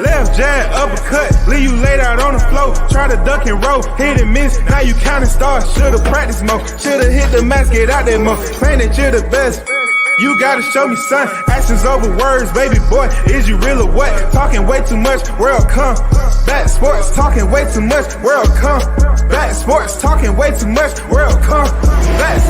Left jab, uppercut, leave you laid out on the floor. Try to duck and roll, hit and miss, now you counting stars. Should've practiced more, should've hit the mask, get out there more. Claim that you're the best. You gotta show me, son. Actions over words, baby boy. Is you real or what? Talking way too much, world come. Back sports, talking way too much, world come. Back sports, talking way too much, world come. Back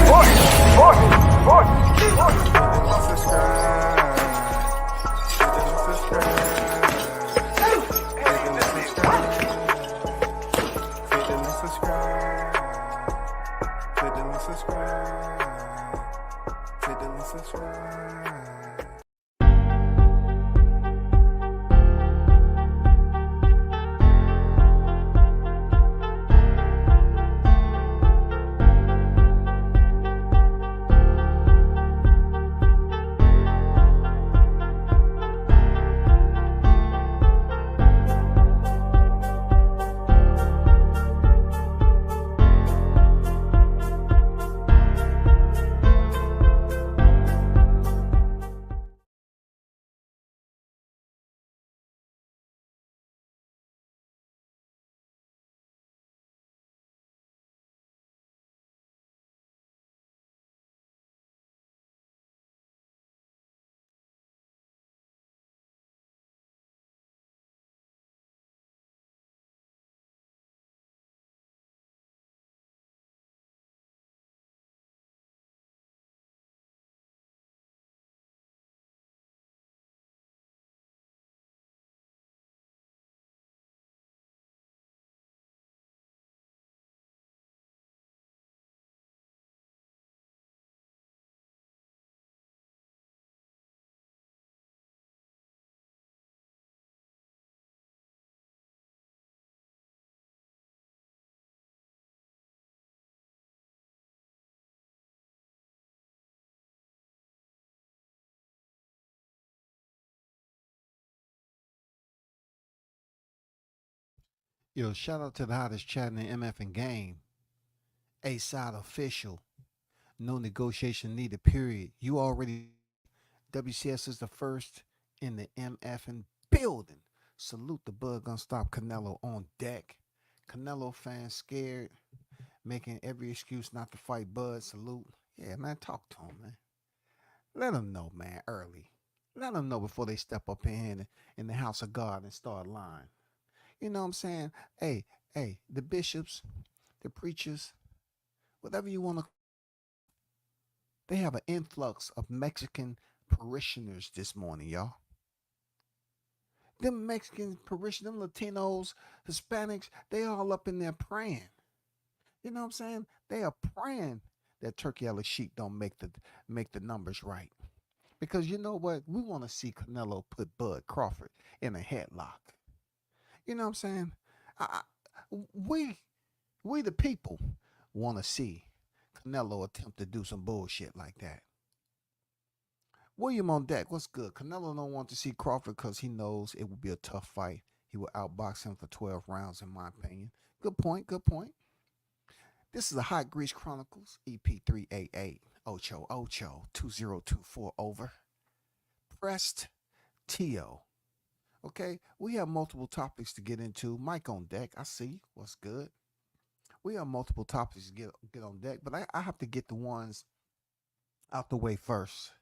Yo, shout out to the hottest chat in the MF and game. A side official. No negotiation needed, period. You already, WCS is the first in the MF and building. Salute the bug unstop Canelo on deck. Canelo fans scared, making every excuse not to fight Bud. Salute. Yeah, man, talk to him, man. Let them know, man, early. Let them know before they step up in the house of God and start lying. You know what I'm saying? Hey, the bishops, the preachers, whatever you want to, they have an influx of Mexican parishioners this morning, y'all. Them Mexican parishioners, them Latinos, Hispanics, they all up in there praying. You know what I'm saying? They are praying that Turkey Al Sheik don't make the numbers right. Because you know what? We want to see Canelo put Bud Crawford in a headlock. You know what I'm saying? I, we we the people want to see Canelo attempt to do some bullshit like that. William on deck, what's good? Canelo don't want to see Crawford because he knows it will be a tough fight. He will outbox him for 12 rounds, in my opinion. Good point, good point. This is the Hot Grease Chronicles, EP388, Ocho Ocho, 2024 over. Pressed Tio. Okay, we have multiple topics to get into. Mike on deck, I see. What's good? We have multiple topics to get on deck, but I have to get the ones out the way first.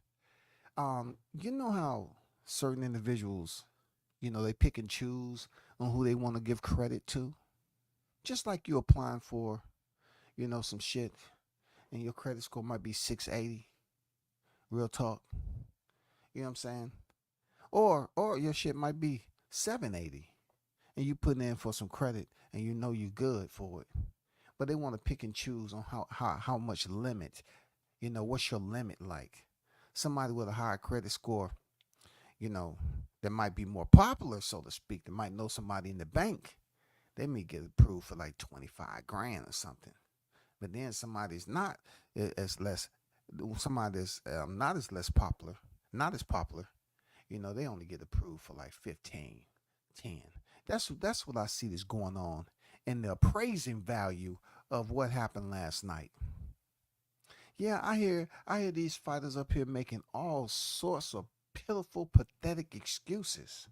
You know how certain individuals, they pick and choose on who they want to give credit to? Just like you applying for, some shit and your credit score might be 680. Real talk. You know what I'm saying? Or your shit might be 780 and you putting in for some credit and you know you good for it. But they want to pick and choose on how much limit, what's your limit like? Somebody with a higher credit score, that might be more popular, so to speak. They might know somebody in the bank. They may get approved for like 25 grand or something. But then somebody's not as less, somebody that's not as less popular, not as popular, they only get approved for like 15, 10. That's what I see is going on in the appraising value of what happened last night. Yeah, I hear these fighters up here making all sorts of pitiful, pathetic excuses.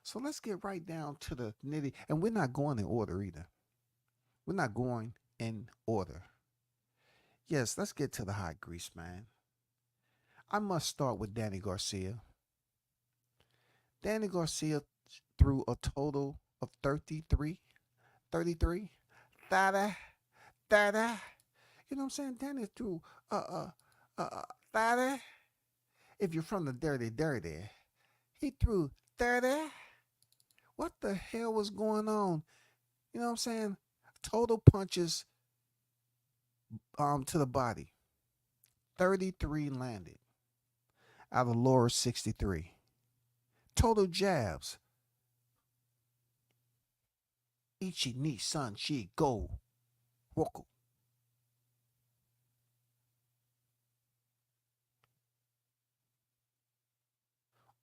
So let's get right down to the nitty. And we're not going in order either. We're not going in order. Yes, let's get to the hot grease, man. I must start with Danny Garcia. Danny Garcia threw a total of 33. 33. Thada. Thada. You know what I'm saying? Danny threw thada. If you're from the dirty, dirty, he threw 30. What the hell was going on? You know what I'm saying? Total punches to the body. 33 landed out of lower 63. Total jabs. Ichi ni san chi go roku.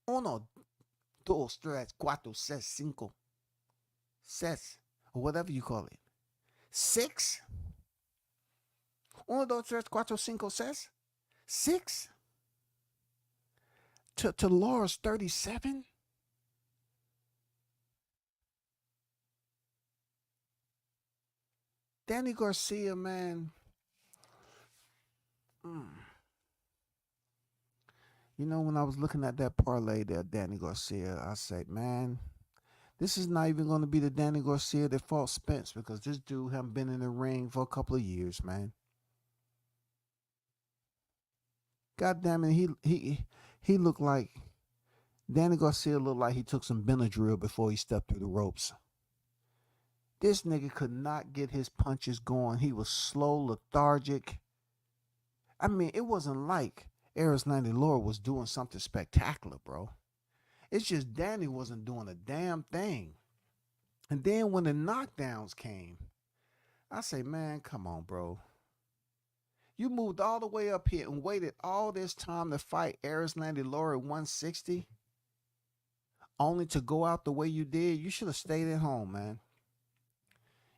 Uno, dos, tres, cuatro, seis, cinco, seis, or whatever you call it. 6. Uno, dos, tres, cuatro, cinco, seis. 6 to Laura's 37. Danny Garcia, man. You know, when I was looking at that parlay there, Danny Garcia, I said, man, this is not even going to be the Danny Garcia that fought Spence, because this dude haven't been in the ring for a couple of years, man. God damn it, he looked like Danny Garcia looked like he took some Benadryl before he stepped through the ropes. This nigga could not get his punches going. He was slow, lethargic. I mean, it wasn't like Aris 90 Laura was doing something spectacular, bro. It's just Danny wasn't doing a damn thing. And then when the knockdowns came, I say, man, come on, bro. You moved all the way up here and waited all this time to fight Aris 90 Laura at 160, only to go out the way you did. You should have stayed at home, man.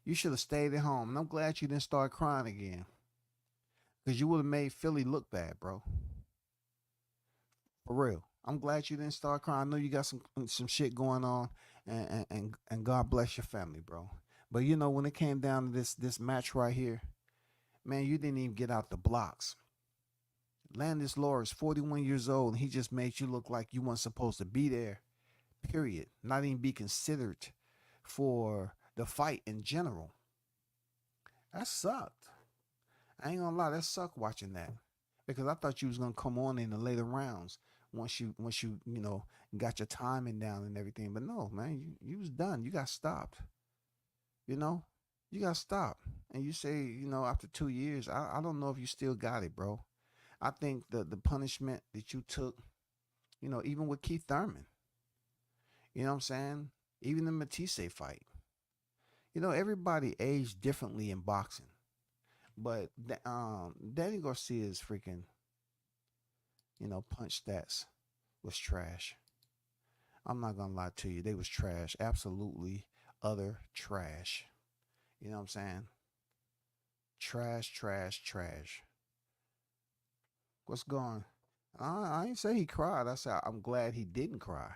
You should have stayed at home. And I'm glad you didn't start crying again, because you would have made Philly look bad, bro. For real. I'm glad you didn't start crying. I know you got some shit going on, and God bless your family, bro. But you know, when it came down to this match right here, man, you didn't even get out the blocks. Landis Laura is 41 years old, and he just made you look like you weren't supposed to be there. Period. Not even be considered for the fight in general. That sucked. I ain't gonna lie, that sucked watching that, because I thought you was gonna come on in the later rounds once you got your timing down and everything. But no, man, you was done. You got stopped. You know, you got stopped, and you say, after 2 years, I don't know if you still got it, bro. I think the punishment that you took, even with Keith Thurman, you know what I'm saying? Even the Matisse fight. Everybody aged differently in boxing. But Danny Garcia's freaking, punch stats was trash. I'm not gonna lie to you, they was trash. Absolutely utter trash. You know what I'm saying? Trash, trash, trash. What's going? I ain't say he cried. I said I'm glad he didn't cry.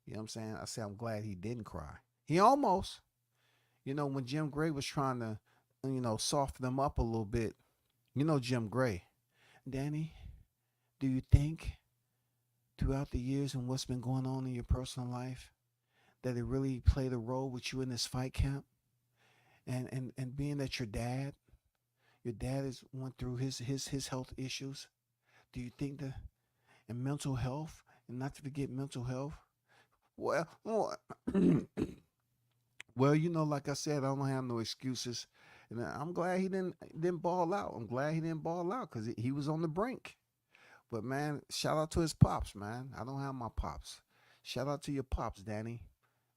You know what I'm saying? I said I'm glad he didn't cry. He almost. When Jim Gray was trying to, soften them up a little bit. Jim Gray. Danny, do you think throughout the years and what's been going on in your personal life that it really played a role with you in this fight camp? And being that your dad has went through his health issues, do you think that, and mental health, and not to forget mental health? Well, well, like I said, I don't have no excuses, and I'm glad he didn't ball out. I'm glad he didn't ball out, because he was on the brink. But man, shout out to his pops, man. I don't have my pops. Shout out to your pops, Danny.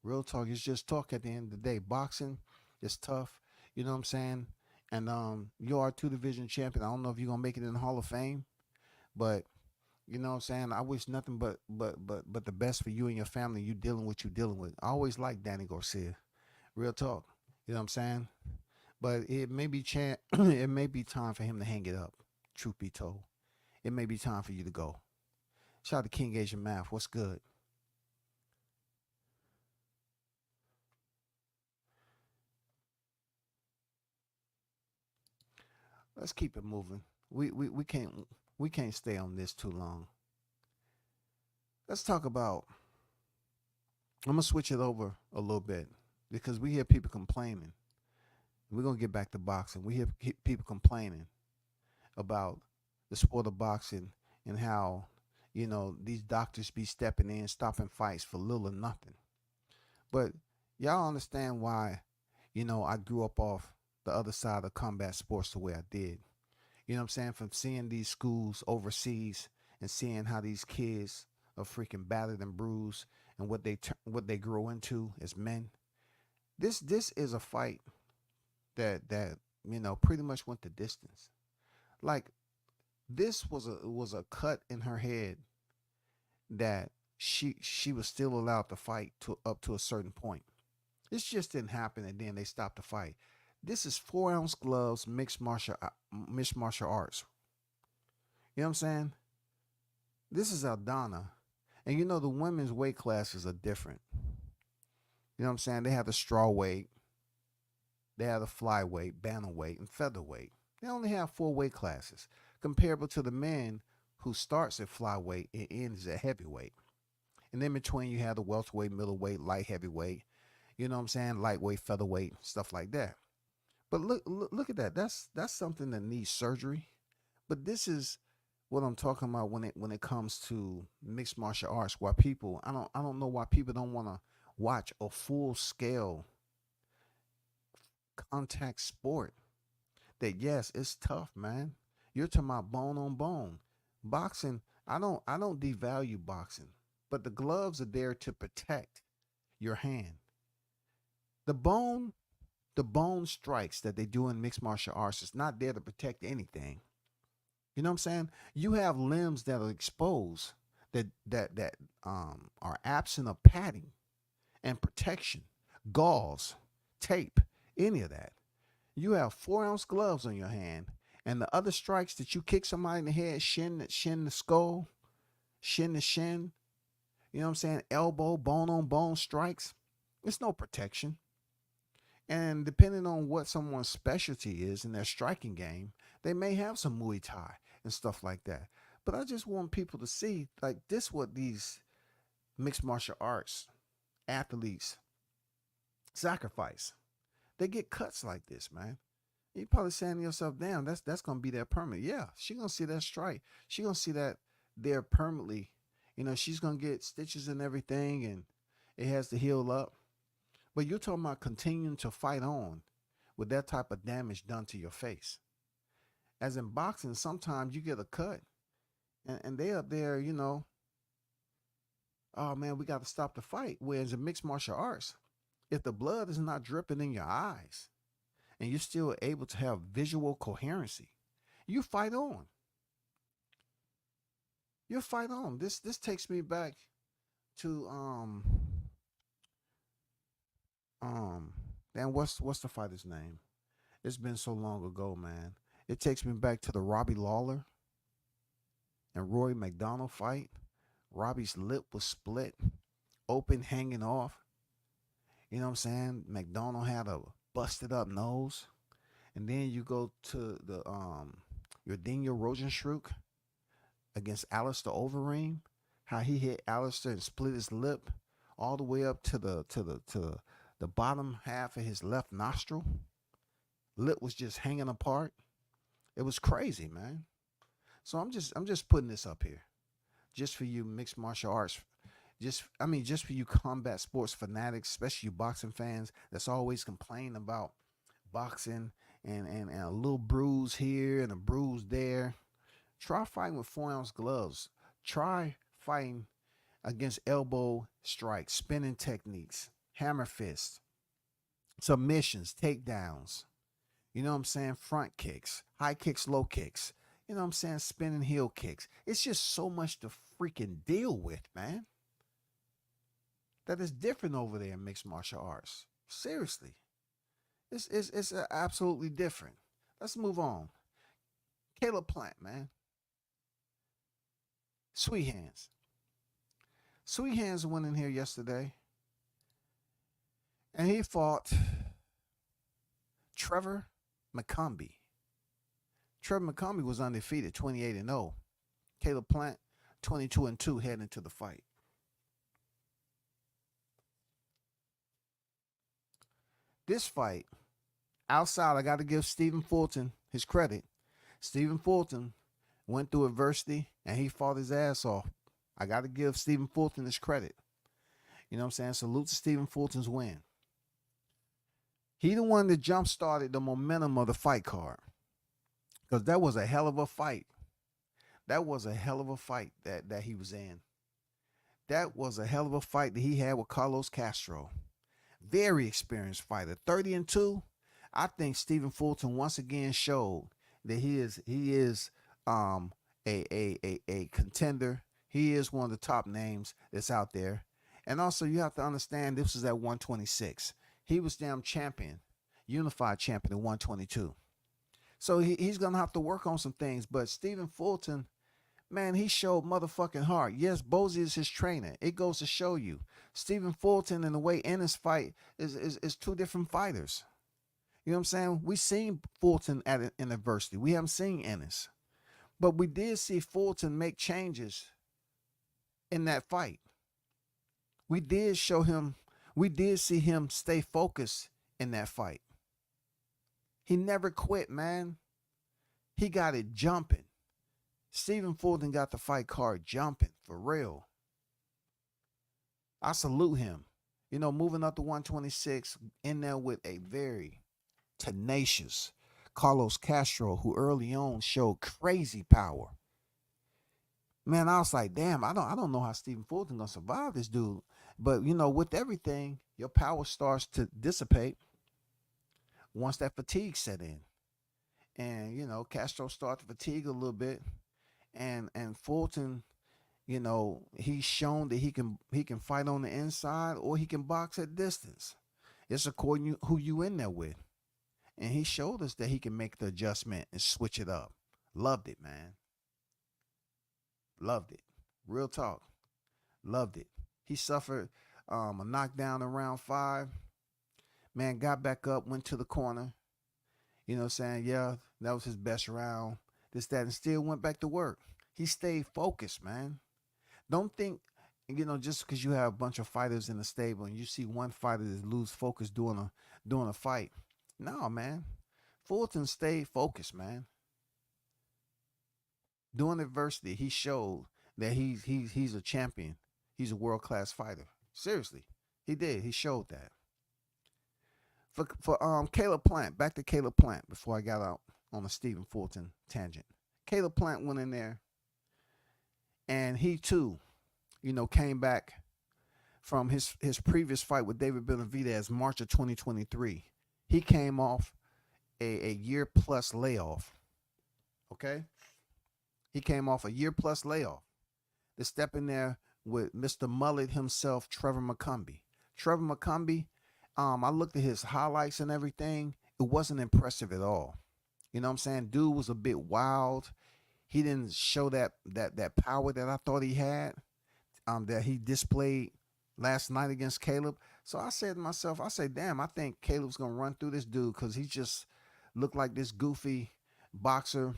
Real talk, it's just talk at the end of the day. Boxing is tough, you know what I'm saying? And you are a 2-division champion. I don't know if you're gonna make it in the Hall of Fame, but you know what I'm saying? I wish nothing but the best for you and your family. You dealing with what you dealing with. I always like Danny Garcia. Real talk. You know what I'm saying? But it may be it may be time for him to hang it up, truth be told. It may be time for you to go. Shout out to King Asian Math. What's good? Let's keep it moving. We can't stay on this too long. Let's talk about. I'm gonna switch it over a little bit because we hear people complaining. We're gonna get back to boxing. We hear people complaining about the sport of boxing and how these doctors be stepping in, stopping fights for little or nothing. But y'all understand why I grew up off the other side of combat sports the way I did. You know what I'm saying? From seeing these schools overseas and seeing how these kids are freaking battered and bruised and what they grow into as men. This is a fight that pretty much went the distance. Like this was a cut in her head that she was still allowed to fight to up to a certain point. This just didn't happen and then they stopped the fight. This is 4 ounce gloves, mixed martial arts. You know what I'm saying? This is Aldana. And the women's weight classes are different. You know what I'm saying? They have the straw weight, they have the flyweight, bantamweight, and featherweight. They only have 4 weight classes, comparable to the men who starts at flyweight and ends at heavyweight. And in between, you have the welterweight, middleweight, light heavyweight. You know what I'm saying? Lightweight, featherweight, stuff like that. But look at that. That's something that needs surgery. But this is what I'm talking about when it comes to mixed martial arts. Why people I don't know why people don't want to watch a full scale contact sport. That yes, it's tough, man. You're talking about bone on bone. Boxing, I don't devalue boxing, but the gloves are there to protect your hand. The bone the bone strikes that they do in mixed martial arts is not there to protect anything. You know what I'm saying? You have limbs that are exposed that are absent of padding and protection, gauze, tape, any of that. You have 4 ounce gloves on your hand, and the other strikes that you kick somebody in the head, shin to skull, shin to shin, you know what I'm saying? Elbow, bone on bone strikes. It's no protection. And depending on what someone's specialty is in their striking game, they may have some Muay Thai and stuff like that. But I just want people to see like this what these mixed martial arts athletes sacrifice. They get cuts like this, man. You probably saying to yourself, damn, that's gonna be there permanent. Yeah, she gonna see that strike. She gonna see that there permanently. She's gonna get stitches and everything and it has to heal up. But you're talking about continuing to fight on with that type of damage done to your face. As in boxing, sometimes you get a cut and they up there, oh man, we got to stop the fight. Whereas in mixed martial arts, if the blood is not dripping in your eyes and you're still able to have visual coherency, you fight on. You fight on. This takes me back to then what's the fighter's name? It's been so long ago, man. It takes me back to the Robbie Lawler and Roy McDonald fight. Robbie's lip was split, open, hanging off. You know what I'm saying? McDonald had a busted up nose. And then you go to the Yordania Rosenstruck against Alistair Overeem. How he hit Alistair and split his lip all the way up to the bottom half of his left nostril. Lip was just hanging apart. It was crazy, man. So I'm just putting this up here, just for you mixed martial arts, just for you combat sports fanatics, especially you boxing fans that's always complaining about boxing and a little bruise here and a bruise there. Try fighting with 4 ounce gloves. Try fighting against elbow strikes, spinning techniques, hammer fists, submissions, takedowns. You know what I'm saying? Front kicks, high kicks, low kicks. You know what I'm saying? Spinning heel kicks. It's just so much to freaking deal with, man. That is different over there in mixed martial arts. Seriously. It's absolutely different. Let's move on. Caleb Plant, man. Sweet Hands. Sweet Hands went in here yesterday. And he fought Trevor McCombie. Trevor McCombie was undefeated, 28-0. Caleb Plant, 22-2 heading into the fight. This fight, outside, I got to give Stephen Fulton his credit. Stephen Fulton went through adversity and he fought his ass off. I got to give Stephen Fulton his credit. You know what I'm saying? Salute to Stephen Fulton's win. He the one that jump-started the momentum of the fight card. Because that was a hell of a fight. That was a hell of a fight that he was in. That was a hell of a fight that he had with Carlos Castro. Very experienced fighter. 30-2. I think Stephen Fulton once again showed that he is a contender. He is one of the top names that's out there. And also you have to understand this is at 126. He was damn champion, unified champion at 122. So he's going to have to work on some things. But Stephen Fulton, man, he showed motherfucking heart. Yes, Bozy is his trainer. It goes to show you. Stephen Fulton and the way Ennis fight is two different fighters. You know what I'm saying? We seen Fulton in adversity. We haven't seen Ennis. But we did see Fulton make changes in that fight. We did see him stay focused in that fight. He never quit, man. He got it jumping. Stephen Fulton got the fight card jumping, for real. I salute him. You know, moving up to 126, in there with a very tenacious Carlos Castro, who early on showed crazy power. Man, I was like, damn, I don't know how Stephen Fulton gonna survive this dude. But you know, with everything, your power starts to dissipate once that fatigue set in. And, you know, Castro started to fatigue a little bit. And Fulton, you know, he's shown that he can fight on the inside or he can box at distance. It's according to who you in there with. And he showed us that he can make the adjustment and switch it up. Loved it, man. Loved it. Real talk. Loved it. He suffered a knockdown in round 5. Man, got back up, went to the corner. You know what I'm saying? Yeah, that was his best round. This, that, and still went back to work. He stayed focused, man. Don't think, you know, just because you have a bunch of fighters in the stable and you see one fighter that lose focus during a fight. No, man. Fulton stayed focused, man. During adversity, he showed that he's a champion. He's a world-class fighter. Seriously, he did. He showed that. For Caleb Plant, back to Caleb Plant before I got out on a Stephen Fulton tangent. Caleb Plant went in there, and he too, you know, came back from his previous fight with David Benavidez, March of 2023. He came off a year-plus layoff. Okay? He came off a year-plus layoff to step in there with Mr. Mullet himself, Trevor McCombie. Trevor McCombie, I looked at his highlights and everything. It wasn't impressive at all. You know what I'm saying? Dude was a bit wild. He didn't show that power that I thought he had, that he displayed last night against Caleb. So I said to myself, damn, I think Caleb's going to run through this dude because he just looked like this goofy boxer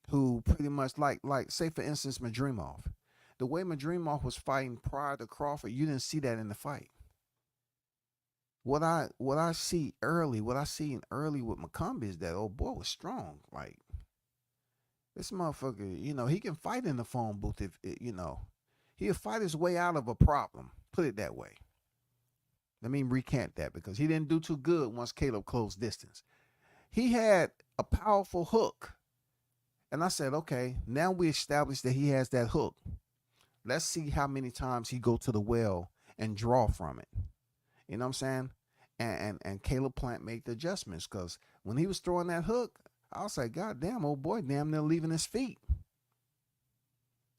who pretty much like say, for instance, Madrimov. The way Madrimov was fighting prior to Crawford, you didn't see that in the fight. What I seen early with McCombie is that old boy was strong. Like, this motherfucker, you know, he can fight in the phone booth if, you know, he'll fight his way out of a problem. Put it that way. Let me recant that because he didn't do too good once Caleb closed distance. He had a powerful hook. And I said, okay, now we established that he has that hook. Let's see how many times he go to the well and draw from it. You know what I'm saying? And Caleb Plant made the adjustments because when he was throwing that hook, I was like, God damn, old boy, damn near leaving his feet.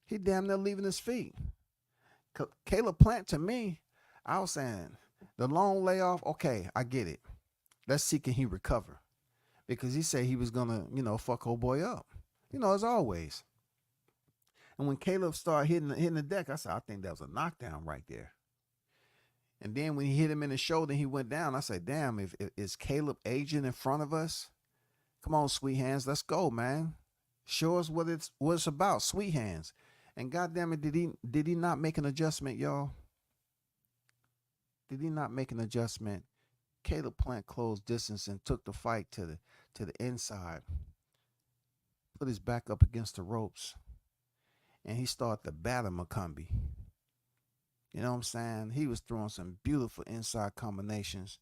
He damn near leaving his feet. Caleb Plant, to me, I was saying, the long layoff, okay, I get it. Let's see, can he recover? Because he said he was going to, you know, fuck old boy up. You know, as always. And when Caleb started hitting the deck, I said, I think that was a knockdown right there. And then when he hit him in the shoulder and he went down, I said, damn, is Caleb aging in front of us? Come on, Sweet Hands, let's go, man. Show us what it's about, Sweet Hands. And goddamn it, did he not make an adjustment, y'all? Did he not make an adjustment? Caleb Plant closed distance and took the fight to the inside, put his back up against the ropes, and he started to batter McCombie. You know what I'm saying? He was throwing some beautiful inside combinations.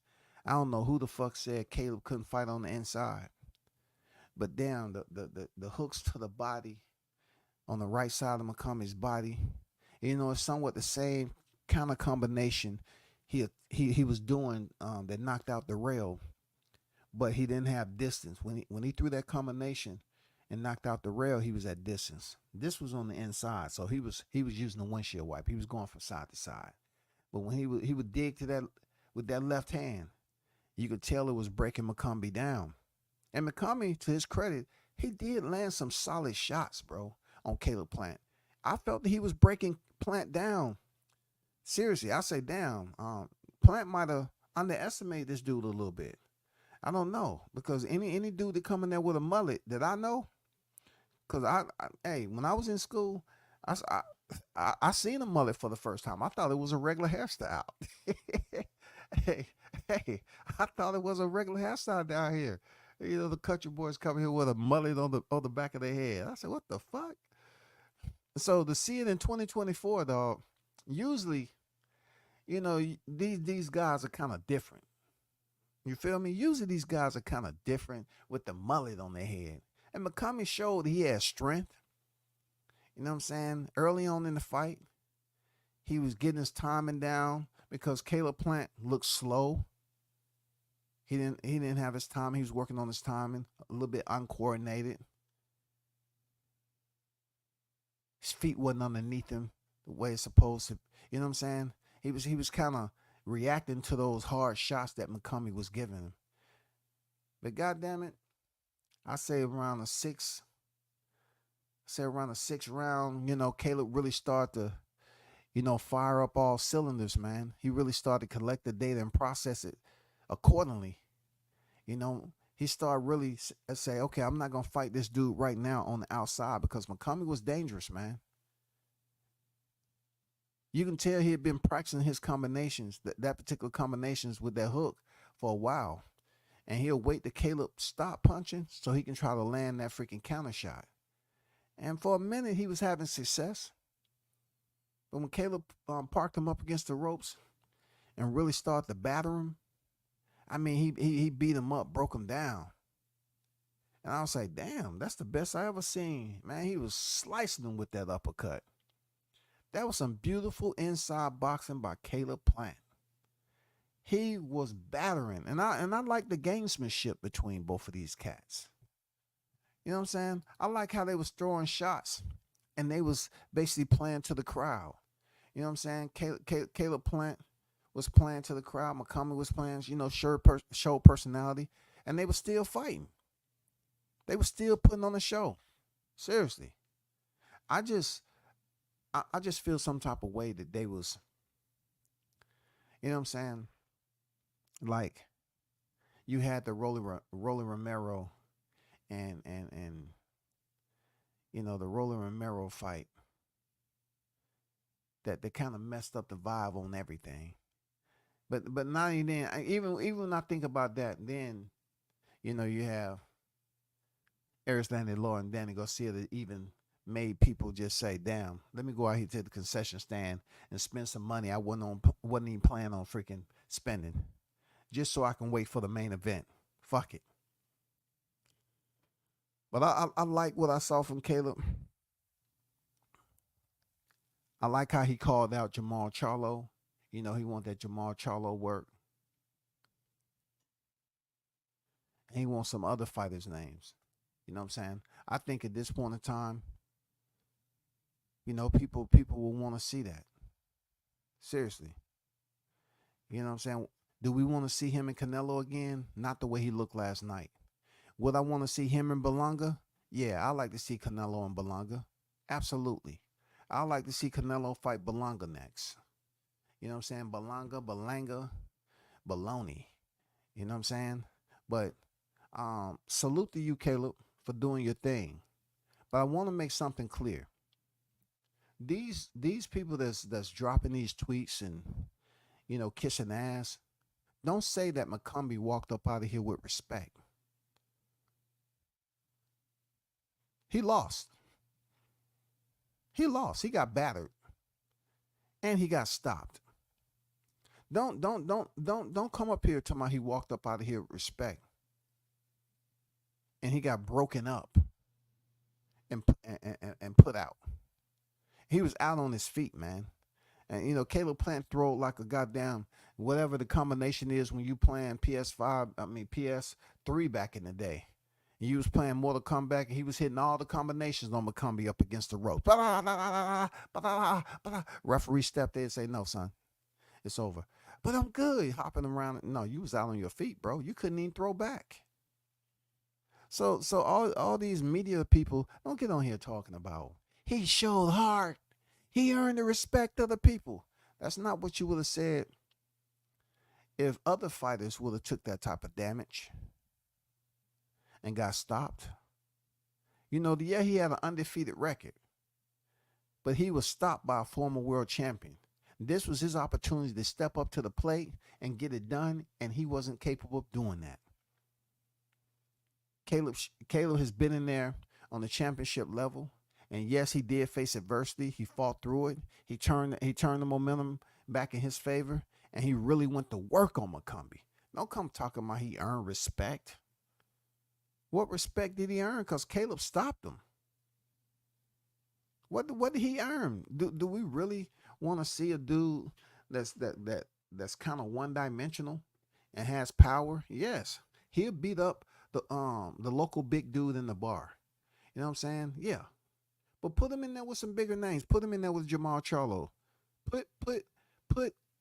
I don't know who the fuck said Caleb couldn't fight on the inside. But damn, the hooks to the body on the right side of McCombie's body, it's somewhat the same kind of combination he was doing that knocked out the rail, but he didn't have distance. When he threw that combination and knocked out the rail, he was at distance. This was on the inside, so he was using the windshield wipe. He was going from side to side. But when he would dig to that with that left hand, you could tell it was breaking McCombie down. And McCombie, to his credit, he did land some solid shots, bro, on Caleb Plant. I felt that he was breaking Plant down. Seriously, I say down. Plant might have underestimated this dude a little bit. I don't know, because any dude that come in there with a mullet that I know, because when I was in school, I seen a mullet for the first time. I thought it was a regular hairstyle. hey, I thought it was a regular hairstyle down here. The country boys come here with a mullet on the back of their head. I said, what the fuck? So to see it in 2024, dog, usually, these guys are kind of different. You feel me? Usually these guys are kind of different with the mullet on their head. And McCombie showed he had strength. You know what I'm saying? Early on in the fight, he was getting his timing down because Caleb Plant looked slow. He didn't have his time. He was working on his timing, a little bit uncoordinated. His feet wasn't underneath him the way it's supposed to. You know what I'm saying? He was kind of reacting to those hard shots that McCombie was giving him. But goddamn it, I say around the sixth round, Caleb really started to, fire up all cylinders, man. He really started to collect the data and process it accordingly. He started really say, okay, I'm not going to fight this dude right now on the outside, because McCombie was dangerous, man. You can tell he had been practicing his combinations, that particular combinations with that hook for a while. And he'll wait till Caleb stop punching so he can try to land that freaking counter shot. And for a minute, he was having success. But when Caleb parked him up against the ropes and really started to batter him, I mean, he beat him up, broke him down. And I was like, damn, that's the best I ever seen. Man, he was slicing him with that uppercut. That was some beautiful inside boxing by Caleb Plant. He was battering. And I like the gamesmanship between both of these cats. You know what I'm saying? I like how they was throwing shots and they was basically playing to the crowd. You know what I'm saying? Caleb Plant was playing to the crowd. McCombie was playing, show personality. And they were still fighting. They were still putting on a show. Seriously. I just feel some type of way that they was, you know what I'm saying? Like, you had the Rolly Romero and the Rolly Romero fight that they kind of messed up the vibe on everything. But now and then, even when I think about that, then, you have Erislandy Law and Danny Garcia that even made people just say, damn, let me go out here to the concession stand and spend some money I wasn't even planning on freaking spending, just so I can wait for the main event. Fuck it. But I like what I saw from Caleb. I like how he called out Jamal Charlo. He wanted that Jamal Charlo work. And he wants some other fighters' names. You know what I'm saying? I think at this point in time, people will want to see that. Seriously. You know what I'm saying? Do we want to see him and Canelo again? Not the way he looked last night. Would I want to see him and Berlanga? Yeah, I like to see Canelo and Berlanga. Absolutely. I like to see Canelo fight Berlanga next. You know what I'm saying? Berlanga, baloney. You know what I'm saying? But Salute to you, Caleb, for doing your thing. But I want to make something clear. These people that's dropping these tweets and kissing ass, don't say that McCombie walked up out of here with respect. He lost. He lost. He got battered. And he got stopped. Don't come up here talking about he walked up out of here with respect. And he got broken up and put out. He was out on his feet, man. And Caleb Plant throw like a goddamn whatever the combination is when you playing PS3 back in the day. You was playing Mortal Kombat and he was hitting all the combinations on McCombie up against the rope. Referee stepped there and say, "No, son, it's over." But I'm good hopping around. No, you was out on your feet, bro. You couldn't even throw back. So all these media people don't get on here talking about he showed heart. He earned the respect of the people. That's not what you would have said if other fighters would have took that type of damage and got stopped. He had an undefeated record, but he was stopped by a former world champion. This was his opportunity to step up to the plate and get it done, and he wasn't capable of doing that. Caleb has been in there on the championship level, and yes, he did face adversity. He fought through it. He turned the momentum back in his favor, and he really went to work on McCombie. Don't come talking about he earned respect. What respect did he earn? Because Caleb stopped him. What did he earn? Do we really want to see a dude that's kind of one-dimensional and has power? Yes, he'll beat up the local big dude in the bar. You know what I'm saying? Yeah, but put him in there with some bigger names. Put him in there with Jamal Charlo. Put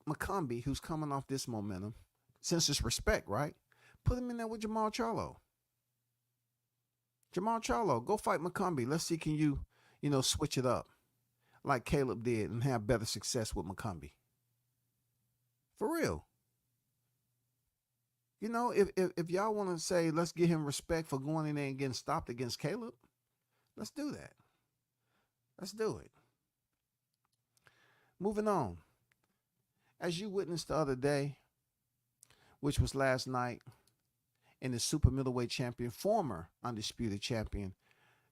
McCombie, who's coming off this momentum, since it's respect, right? Put him in there with Jamal Charlo. Jamal Charlo, go fight McCombie. Let's see, can you switch it up like Caleb did and have better success with McCombie. For real. If y'all want to say, let's give him respect for going in there and getting stopped against Caleb, let's do that. Let's do it. Moving on. As you witnessed the other day, which was last night, in the super middleweight champion, former undisputed champion,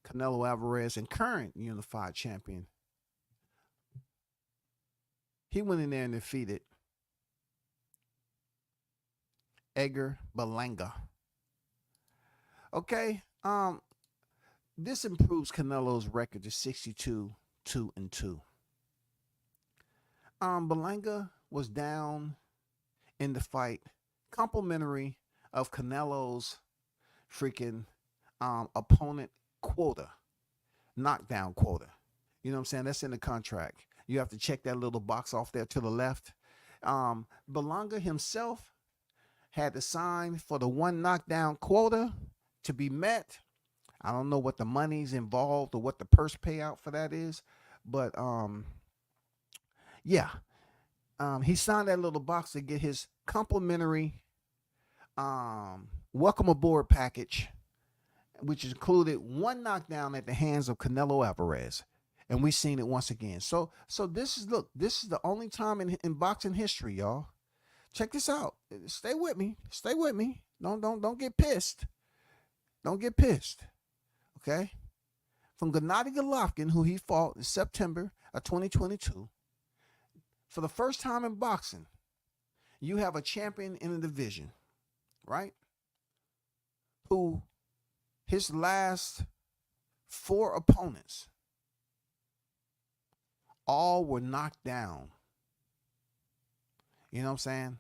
Canelo Alvarez, and current unified champion, he went in there and defeated Edgar Berlanga. Okay, this improves Canelo's record to 62-2-2. Berlanga was down in the fight, complimentary of Canelo's freaking opponent quota, knockdown quota. You know what I'm saying? That's in the contract. You have to check that little box off there to the left. Berlanga himself had to sign for the one knockdown quota to be met. I don't know what the money's involved or what the purse payout for that is, but yeah. He signed that little box to get his complimentary welcome aboard package, which included one knockdown at the hands of Canelo Alvarez. And we've seen it once again. So this is the only time in boxing history, y'all. Check this out. Stay with me. Don't get pissed. Don't get pissed. Okay? From Gennady Golovkin, who he fought in September of 2022, for the first time in boxing, you have a champion in a division, right? Who his last 4 opponents all were knocked down. You know what I'm saying?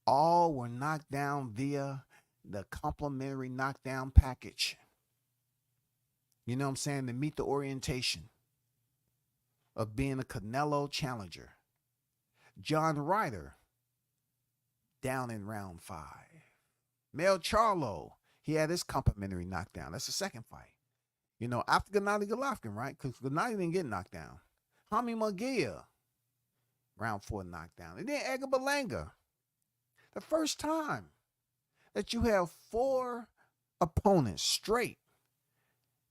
All were knocked down via the complimentary knockdown package. You know what I'm saying? To meet the orientation of being a Canelo challenger. John Ryder, down in round 5. Mel Charlo, he had his complimentary knockdown. That's the second fight. After Gennady Golovkin, right? Because Gennady didn't get knocked down. Jaime Munguia, round 4 knockdown. And then Edgar Berlanga. The first time that you have 4 opponents straight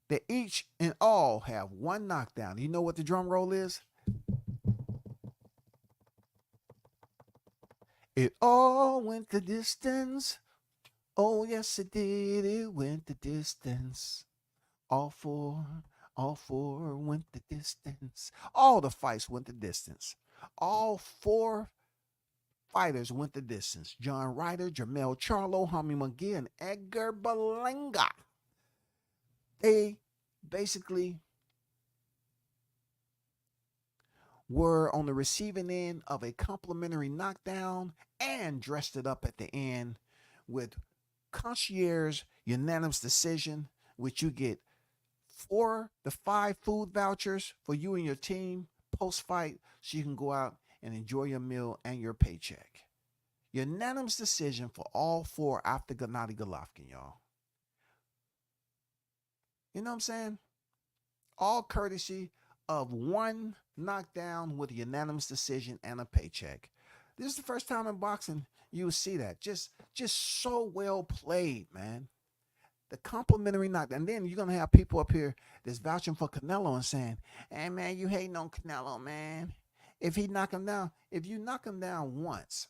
that each and all have 1 knockdown. You know what the drum roll is? It all went the distance. Oh, yes, it did. It went the distance. All four went the distance. All the fights went the distance. All 4 fighters went the distance. John Ryder, Jermell Charlo, Jaime McGee, and Edgar Berlanga. They basically were on the receiving end of a complimentary knockdown and dressed it up at the end with concierge unanimous decision, which you get 4 to 5 food vouchers for you and your team post-fight so you can go out and enjoy your meal and your paycheck. Unanimous decision for all 4 after Gennady Golovkin, y'all. You know what I'm saying? All courtesy of 1 knockdown with a unanimous decision and a paycheck. This is the first time in boxing you will see that. Just so well played, man. The complimentary knockdown. And then you're going to have people up here that's vouching for Canelo and saying, hey, man, you hating on Canelo, man. If you knock him down once,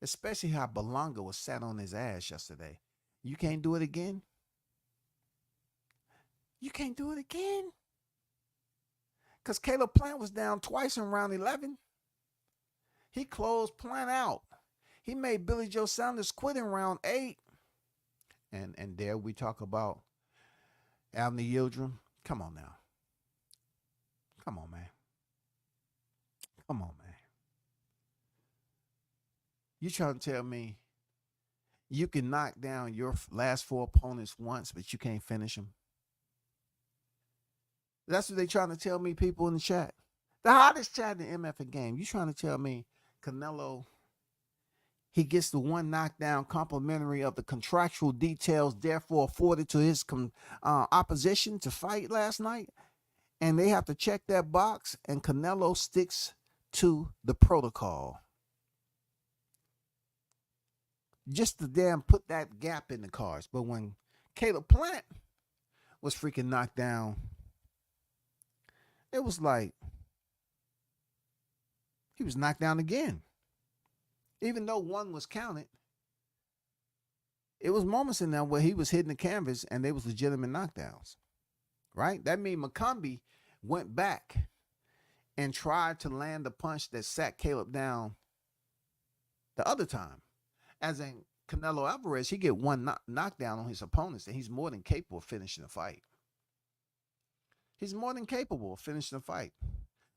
especially how Berlanga was sat on his ass yesterday, you can't do it again? You can't do it again? Because Caleb Plant was down twice in round 11. He closed Plant out. He made Billy Joe Saunders quit in round 8. And there we talk about Abner Yildirim. Come on now. Come on, man. Come on, man. You trying to tell me you can knock down your last 4 opponents once, but you can't finish them? That's what they trying to tell me, people in the chat. The hottest chat in the MF game. You trying to tell me Canelo, he gets the 1 knockdown complimentary of the contractual details, therefore afforded to his opposition to fight last night, and they have to check that box, and Canelo sticks to the protocol. Just to damn put that gap in the cards. But when Caleb Plant was freaking knocked down, it was like he was knocked down again. Even though 1 was counted, it was moments in there where he was hitting the canvas and they was legitimate knockdowns, right? That means McCombie went back and tried to land the punch that sat Caleb down the other time. As in Canelo Alvarez, he get 1 knockdown on his opponents, and he's more than capable of finishing the fight. He's more than capable of finishing the fight.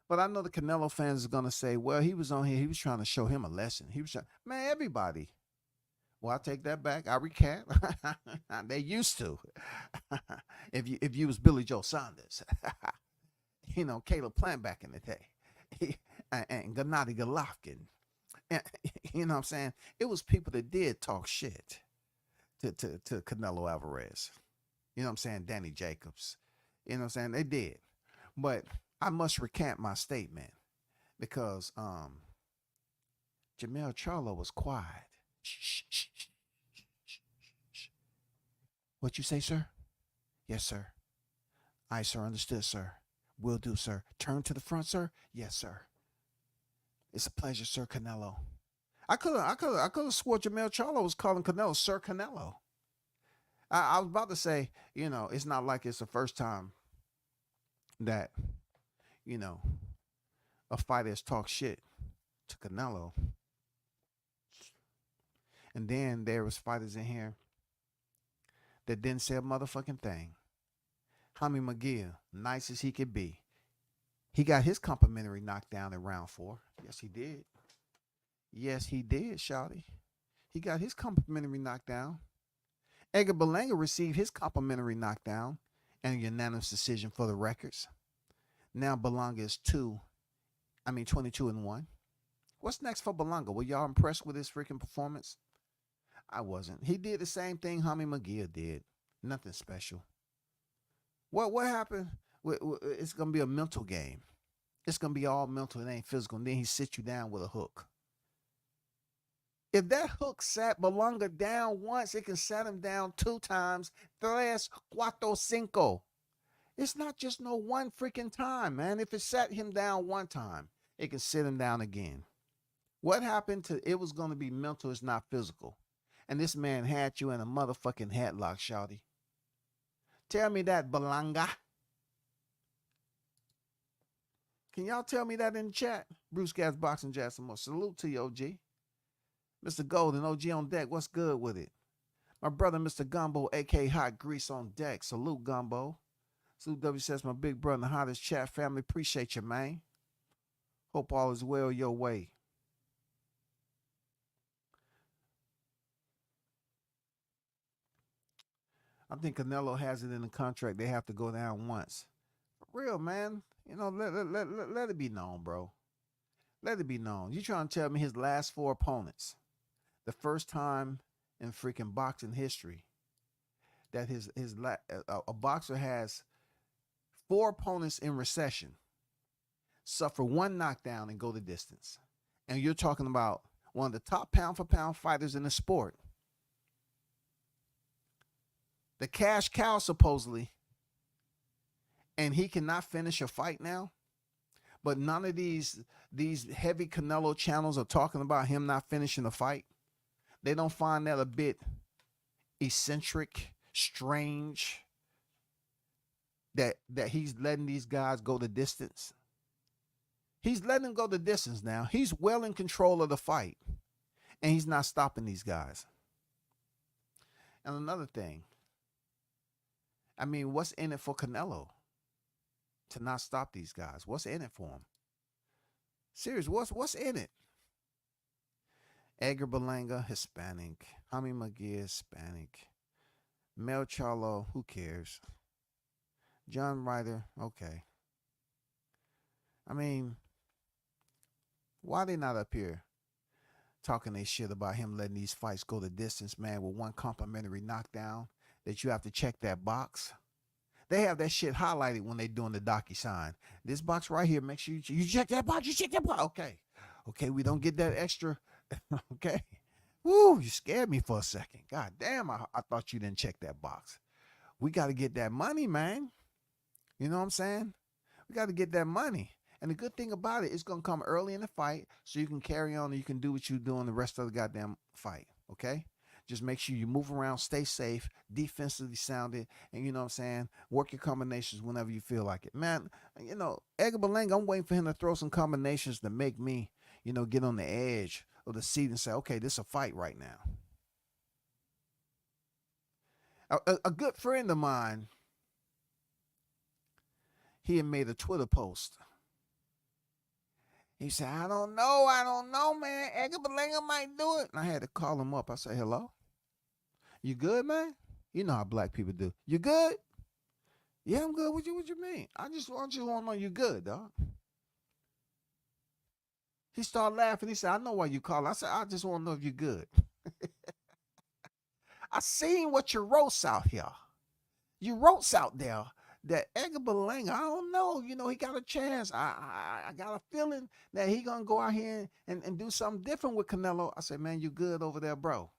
But I know the Canelo fans are going to say, well, he was on here. He was trying to show him a lesson. He was trying, man, everybody. Well, I take that back. I recant. They used to. if you was Billy Joe Saunders. You know, Caleb Plant back in the day. And Gennady Golovkin. And, you know what I'm saying? It was people that did talk shit to Canelo Alvarez. You know what I'm saying? Danny Jacobs. You know what I'm saying? They did. But I must recant my statement because Jermell Charlo was quiet. Shh, shh, shh, shh, shh, shh. What you say, sir? Yes, sir. Aye, sir. Understood, sir. Will do, sir. Turn to the front, sir. Yes, sir. It's a pleasure, Sir Canelo. I could have swore Jermell Charlo was calling Canelo Sir Canelo. I was about to say, you know, it's not like it's the first time that, you know, a fighter has talked shit to Canelo. And then there was fighters in here that didn't say a motherfucking thing. Jaime McGee, nice as he could be. He got his complimentary knockdown in round 4. Yes, he did. Yes, he did, shawty. He got his complimentary knockdown. Edgar Berlanga received his complimentary knockdown and a unanimous decision for the records. Now Berlanga is 22-1. What's next for Berlanga? Were y'all impressed with his freaking performance? I wasn't. He did the same thing Jaime McGee did. Nothing special. What happened? It's going to be a mental game. It's going to be all mental. It ain't physical. And then he sits you down with a hook. If that hook sat Berlanga down once, it can set him down 2 times. Tres, cuatro, cinco. It's not just no one freaking time, man. If it sat him down one time, it can sit him down again. What happened to it was going to be mental, it's not physical. And this man had you in a motherfucking headlock, shawty. Tell me that, Berlanga. Can y'all tell me that in the chat? Bruce Gas Boxing Jackson. Salute to you, OG. Mr. Golden, OG on deck. What's good with it? My brother, Mr. Gumbo, a.k.a. Hot Grease on deck. Salute, Gumbo. Salute, W says, my big brother, the hottest chat family. Appreciate you, man. Hope all is well your way. I think Canelo has it in the contract. They have to go down once. For real, man. You know, let it be known, bro. Let it be known. You trying to tell me his last 4 opponents, the first time in freaking boxing history that a boxer has 4 opponents in recession, suffer 1 knockdown and go the distance. And you're talking about one of the top pound for pound fighters in the sport. The cash cow, supposedly, and he cannot finish a fight now. But none of these heavy Canelo channels are talking about him not finishing a fight. They don't find that a bit eccentric, strange, that he's letting these guys go the distance. He's letting them go the distance now. He's well in control of the fight, and he's not stopping these guys. And another thing, I mean, what's in it for Canelo to not stop these guys? What's in it for him? Serious, what's in it? Edgar Berlanga, Hispanic. Jaime McGee, Hispanic. Mel Charlo, who cares? John Ryder, okay. I mean, why they not up here talking they shit about him letting these fights go the distance, man, with 1 complimentary knockdown that you have to check that box? They have that shit highlighted when they doing the docu-sign. This box right here, make sure you check that box, you check that box. Okay, we don't get that extra. Okay. Woo, you scared me for a second. God damn, I thought you didn't check that box. We got to get that money, man. You know what I'm saying? We got to get that money. And the good thing about it, it's going to come early in the fight so you can carry on and you can do what you're doing the rest of the goddamn fight, okay? Just make sure you move around, stay safe, defensively sounded, and you know what I'm saying? Work your combinations whenever you feel like it. Man, you know, Edgar Berlanga, I'm waiting for him to throw some combinations to make me, you know, get on the edge of the seat and say, okay, this is a fight right now. A good friend of mine, he had made a Twitter post. He said, I don't know, man. Edgar Berlanga might do it. And I had to call him up. I said, hello? You good, man? You know how black people do. You good? Yeah, I'm good. What you mean? I just want to know you good, dog. He started laughing. He said, I know why you call. I said, I just want to know if you're good. I seen what you wrote out here. You wrote out there that Edgar Berlanga, I don't know, you know, he got a chance. I got a feeling that he gonna go out here and do something different with Canelo. I said, man, you good over there, bro?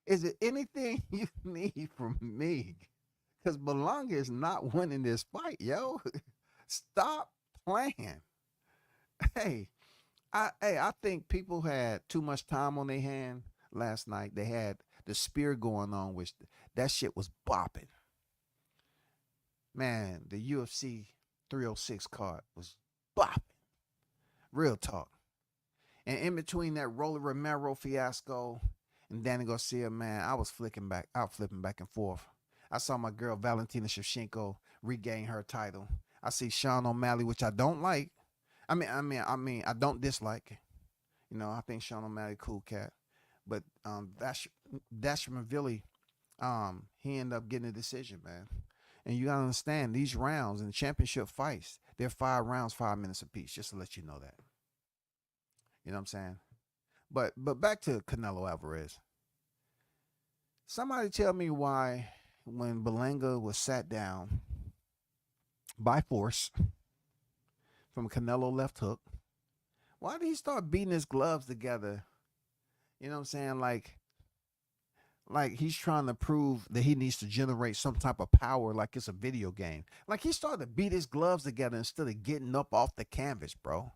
Is it anything you need from me? Because Berlanga is not winning this fight, yo. Stop playing. Hey, I think people had too much time on their hand last night. They had the spear going on, which that shit was bopping. Man, the UFC 306 card was bopping. Real talk. And in between that Rolly Romero fiasco and Danny Garcia, man, I was flipping back and forth. I saw my girl Valentina Shevchenko regain her title. I see Sean O'Malley, which I don't like. I mean, I don't dislike. You know, I think Sean O'Malley cool cat. But Dvalishvil, he ended up getting a decision, man. And you gotta understand, these rounds in championship fights, they're 5 rounds, 5 minutes apiece, just to let you know that. You know what I'm saying? But back to Canelo Alvarez. Somebody tell me why when Berlanga was sat down by force from Canelo left hook, Why did he start beating his gloves together? You know what I'm saying? Like he's trying to prove that he needs to generate some type of power like it's a video game. Like he started to beat his gloves together instead of getting up off the canvas, bro.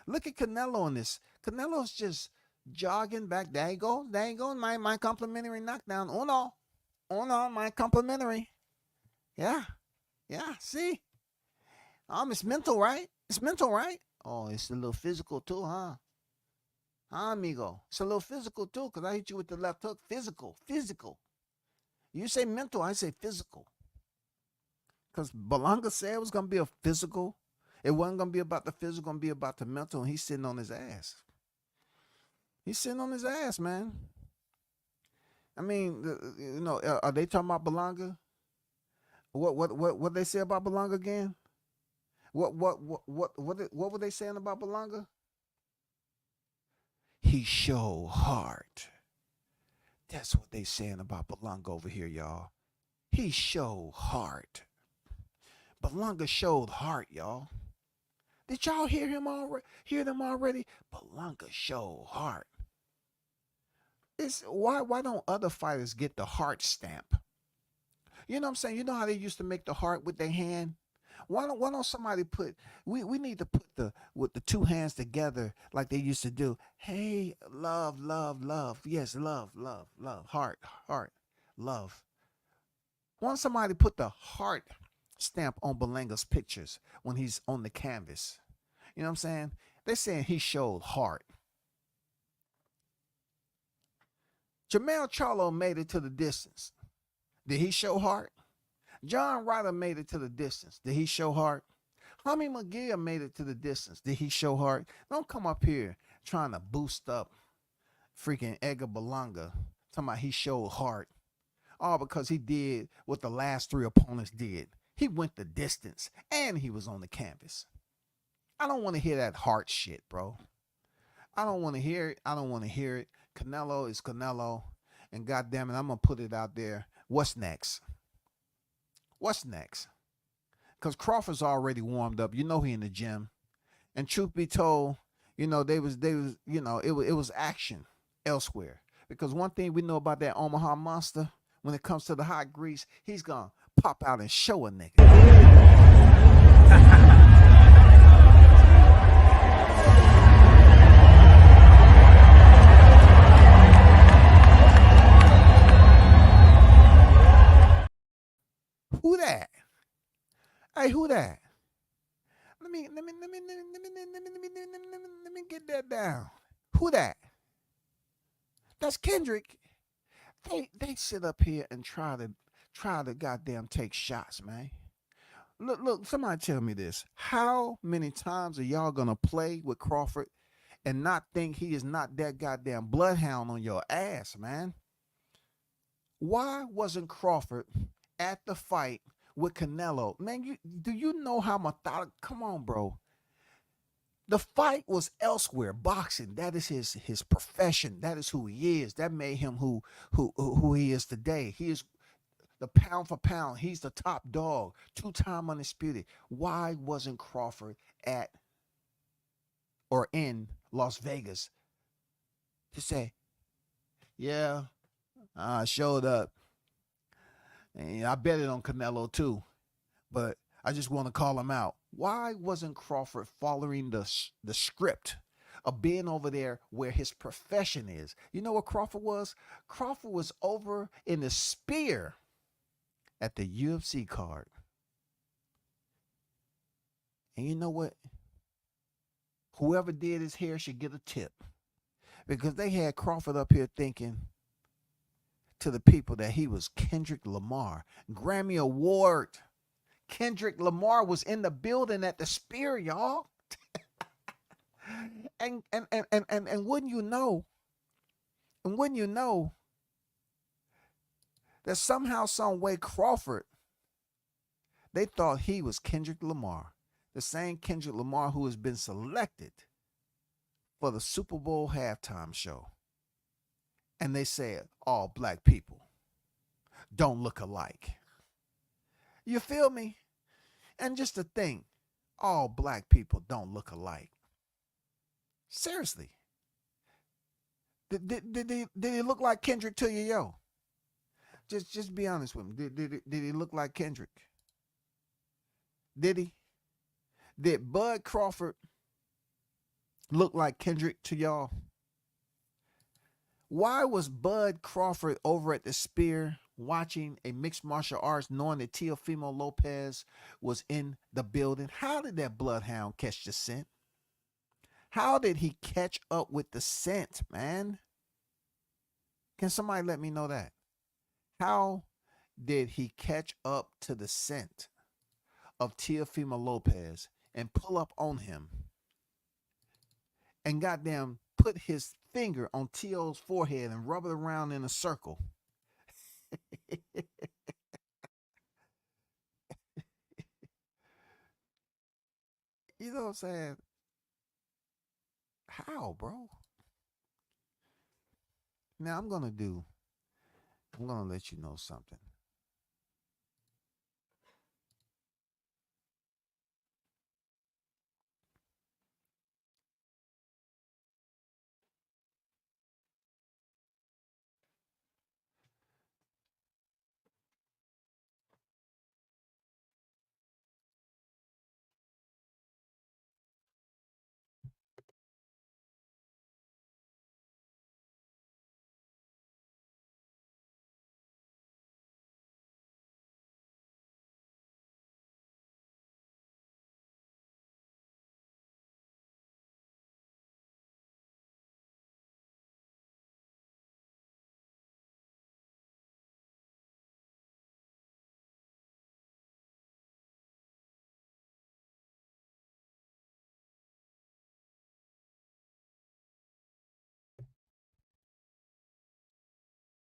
Look at Canelo in this. Canelo's just jogging back. There you go. There you go. My complimentary knockdown. Uno. Uno, my complimentary. Yeah. Yeah. See? It's mental, right? It's mental, right? Oh, it's a little physical too, huh? Huh, amigo? It's a little physical too, because I hit you with the left hook. Physical. Physical. You say mental, I say physical. Because Berlanga said it was going to be a physical. It wasn't going to be about the physical, going to be about the mental, and he's sitting on his ass. He's sitting on his ass, man. I mean, are they talking about Berlanga? What they say about Berlanga again? What were they saying about Berlanga? He showed heart. That's what they saying about Berlanga over here, y'all. He showed heart. Berlanga showed heart, y'all. Did y'all hear him already? Hear them already? Berlanga showed heart. It's why don't other fighters get the heart stamp? You know what I'm saying? You know how they used to make the heart with their hand? Why don't somebody put we need to put the two hands together like they used to do. Hey, love, love, love. Yes, love, love, love. Heart, heart, love. Why don't somebody put the heart stamp on Berlanga's pictures when he's on the canvas? You know what I'm saying? They're saying he showed heart. Jermell Charlo made it to the distance. Did he show heart? John Ryder made it to the distance. Did he show heart? Tommy McGill made it to the distance. Did he show heart? Don't come up here trying to boost up freaking Edgar Berlanga, talking about he showed heart. All because he did what the last three opponents did. He went the distance and he was on the canvas. I don't want to hear that heart shit, bro. I don't want to hear it. I don't want to hear it. Canelo is Canelo. And goddamn it, I'm going to put it out there. What's next? What's next? Because Crawford's already warmed up. You know he in the gym. And truth be told, you know, it was action elsewhere. Because one thing we know about that Omaha Monster, when it comes to the hot grease, he's going to pop out and show a nigga. Who that? Hey, who that? Let me get that down. Who that? That's Kendrick. They sit up here and try to goddamn take shots, man. Look, somebody tell me this. How many times are y'all gonna play with Crawford and not think he is not that goddamn bloodhound on your ass, man? Why wasn't Crawford at the fight with Canelo? Man, do you know how methodical? Come on, bro. The fight was elsewhere. Boxing, that is his profession. That is who he is. That made him who he is today. He is the pound for pound. He's the top dog, 2-time undisputed. Why wasn't Crawford at or in Las Vegas to say, yeah, I showed up. And I bet it on Canelo too, but I just want to call him out. Why wasn't Crawford following the script of being over there where his profession is? You know what Crawford was? Crawford was over in the spear at the UFC card. And you know what? Whoever did his hair should get a tip, because they had Crawford up here thinking to the people that he was Kendrick Lamar, Grammy Award. Kendrick Lamar was in the building at the spear, y'all. and wouldn't you know? And wouldn't you know that somehow, some way, Crawford, they thought he was Kendrick Lamar, the same Kendrick Lamar who has been selected for the Super Bowl halftime show. And they said, all black people don't look alike. You feel me? And just to think, all black people don't look alike. Seriously. Did he look like Kendrick to you, yo? Just be honest with me. Did he look like Kendrick? Did he? Did Bud Crawford look like Kendrick to y'all? Why was Bud Crawford over at the Spear watching a mixed martial arts knowing that Teofimo Lopez was in the building? How did that bloodhound catch the scent? How did he catch up with the scent, man? Can somebody let me know that? How did he catch up to the scent of Teofimo Lopez and pull up on him and goddamn put his finger on T.O.'s forehead and rub it around in a circle? You know what I'm saying? How, bro? Now I'm gonna let you know something.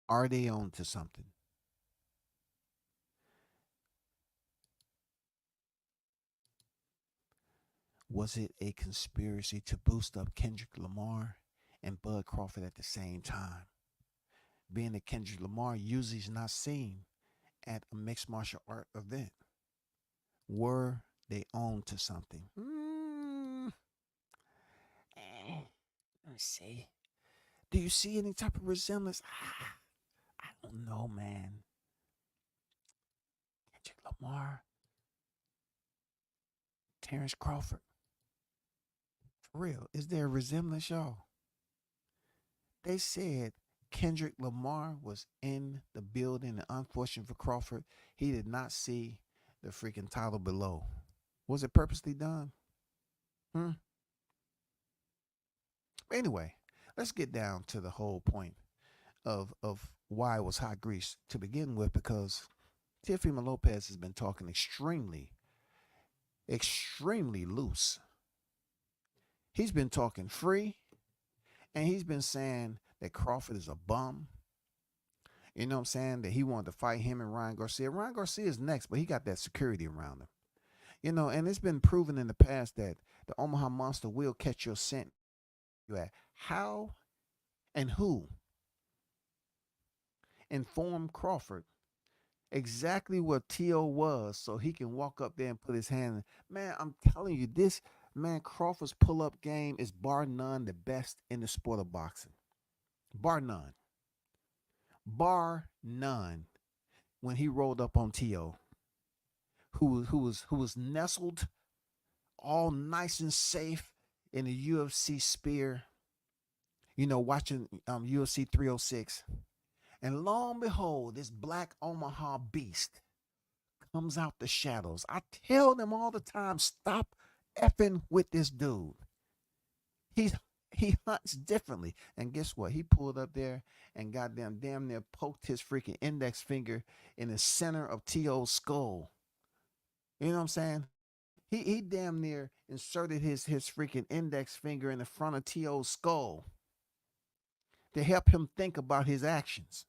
Are they on to something? Was it a conspiracy to boost up Kendrick Lamar and Bud Crawford at the same time? Being that Kendrick Lamar usually is not seen at a mixed martial art event. Were they on to something? Let me see. Do you see any type of resemblance? I don't know, man. Kendrick Lamar, Terrence Crawford. For real, is there a resemblance, y'all? They said Kendrick Lamar was in the building, and unfortunately for Crawford, he did not see the freaking title below. Was it purposely done? Hmm. Anyway, let's get down to the whole point of why it was hot grease to begin with, because Teofimo Lopez has been talking extremely loose. He's been talking free, and he's been saying that Crawford is a bum. You know what I'm saying? That he wanted to fight him and Ryan Garcia. Ryan Garcia is next, but he got that security around him. You know, and it's been proven in the past that the Omaha Monster will catch your scent. You at how and who informed Crawford exactly what T.O. was so he can walk up there and put his hand. Man, I'm telling you, this man Crawford's pull-up game is bar none the best in the sport of boxing. Bar none. Bar none. When he rolled up on T.O., who was nestled all nice and safe in the UFC Spear, you know, watching UFC 306. And lo and behold, this black Omaha beast comes out the shadows. I tell them all the time, stop effing with this dude. He's he hunts differently. And guess what? He pulled up there and goddamn damn near poked his freaking index finger in the center of T.O.'s skull. You know what I'm saying? He damn near inserted his freaking index finger in the front of T.O.'s skull to help him think about his actions.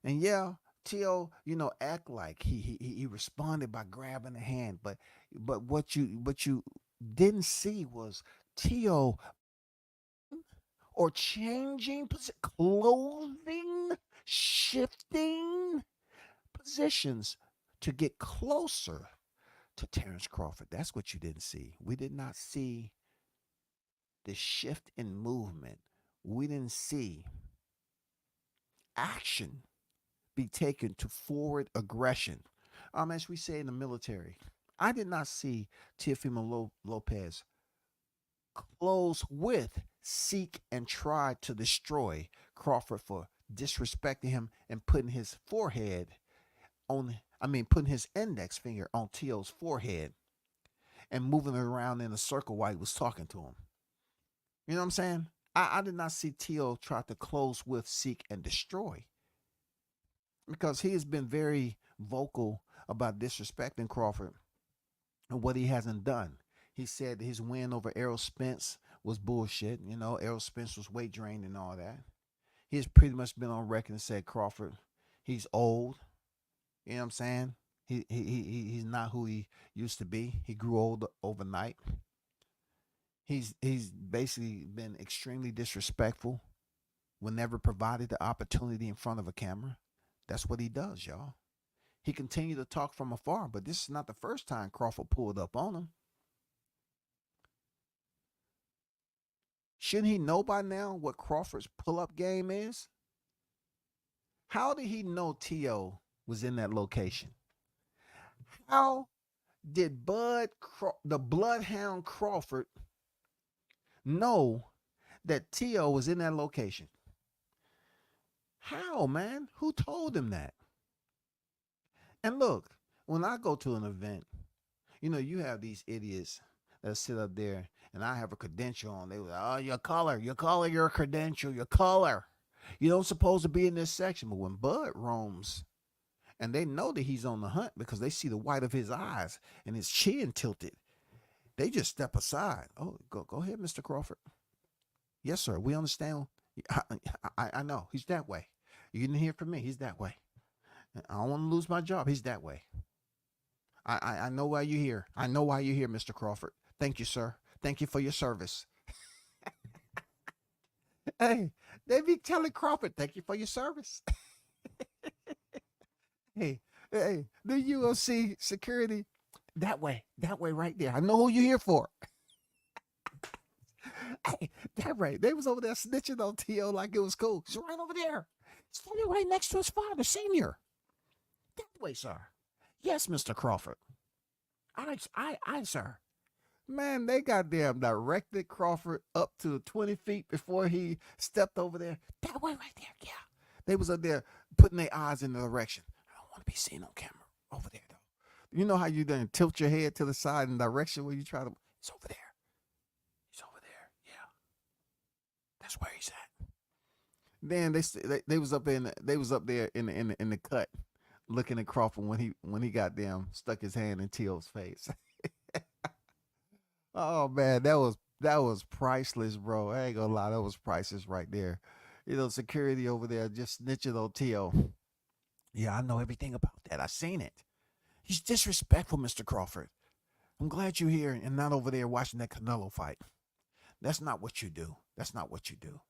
And yeah, T.O., you know, act like he responded by grabbing the hand, but what you didn't see was T.O. or changing clothing, shifting positions to get closer to Terrence Crawford. That's what you didn't see. We did not see the shift in movement. We didn't see action be taken to forward aggression. As we say in the military, I did not see Teofimo Lopez close with, seek, and try to destroy Crawford for disrespecting him and putting his forehead putting his index finger on Tio's forehead and moving it around in a circle while he was talking to him. You know what I'm saying? I did not see Tio try to close with, seek, and destroy, because he has been very vocal about disrespecting Crawford and what he hasn't done. He said his win over Errol Spence was bullshit. Errol Spence was weight drained and all that. He's pretty much been on record and said Crawford, he's old. You know what I'm saying? He's not who he used to be. He grew old overnight. He's basically been extremely disrespectful whenever provided the opportunity in front of a camera. That's what he does, y'all. He continued to talk from afar, but this is not the first time Crawford pulled up on him. Shouldn't he know by now what Crawford's pull-up game is? How did he know Tio was in that location? How did the Bloodhound Crawford know that Tio was in that location? How, man? Who told him that? And look, when I go to an event, you have these idiots that sit up there and I have a credential on. They were like, oh, your color, your credential, your color. You don't supposed to be in this section. But when Bud roams, and they know that he's on the hunt because they see the white of his eyes and his chin tilted, they just step aside. Oh, go ahead, Mr. Crawford. Yes, sir. We understand. I know. He's that way. You didn't hear from me. He's that way. I don't want to lose my job. He's that way. I know why you're here. I know why you're here, Mr. Crawford. Thank you, sir. Thank you for your service. Hey, they be telling Crawford, thank you for your service. Hey, the UFC security, that way right there. I know who you're here for. Hey, that right. They was over there snitching on Tio like it was cool. He's right over there. Standing right next to his father, senior. That way, sir. Yes, Mr. Crawford. I, sir. Man, they goddamn directed Crawford up to 20 feet before he stepped over there. That way right there, yeah. They was up there putting their eyes in the direction. I don't want to be seen on camera over there, though. You know how you then tilt your head to the side in the direction where you try to... It's over there. He's over there, yeah. That's where he's at. Then they was up there in the cut looking at Crawford when he got them stuck his hand in Tio's face. Oh man, that was priceless, bro. I ain't gonna lie, that was priceless right there. Security over there just snitching on Tio. Yeah, I know everything about that. I seen it. He's disrespectful, Mr. Crawford. I'm glad you're here and not over there watching that Canelo fight. That's not what you do. That's not what you do.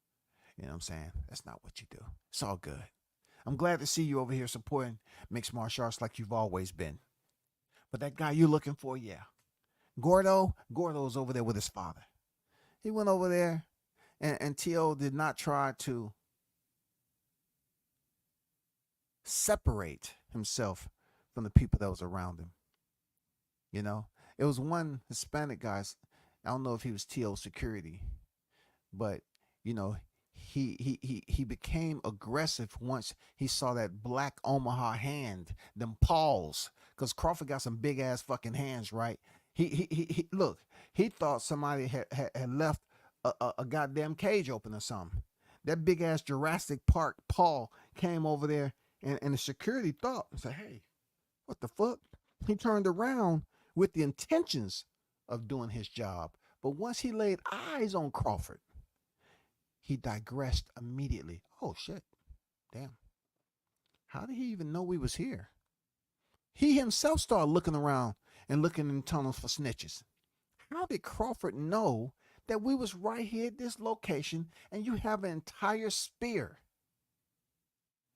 You know what I'm saying? That's not what you do. It's all good. I'm glad to see you over here supporting mixed martial arts like you've always been. But that guy you're looking for, yeah. Gordo's over there with his father. He went over there, and Tio did not try to separate himself from the people that was around him. It was one Hispanic guy. I don't know if he was Tio's security, but he became aggressive once he saw that black Omaha hand, them paws, because Crawford got some big ass fucking hands, right? He look, he thought somebody had left a goddamn cage open or something. That big ass Jurassic Park paw came over there, and the security thought and said, hey, what the fuck? He turned around with the intentions of doing his job. But once he laid eyes on Crawford, he digressed immediately. Oh shit. Damn. How did he even know we was here? He himself started looking around and looking in tunnels for snitches. How did Crawford know that we was right here at this location and you have an entire spear?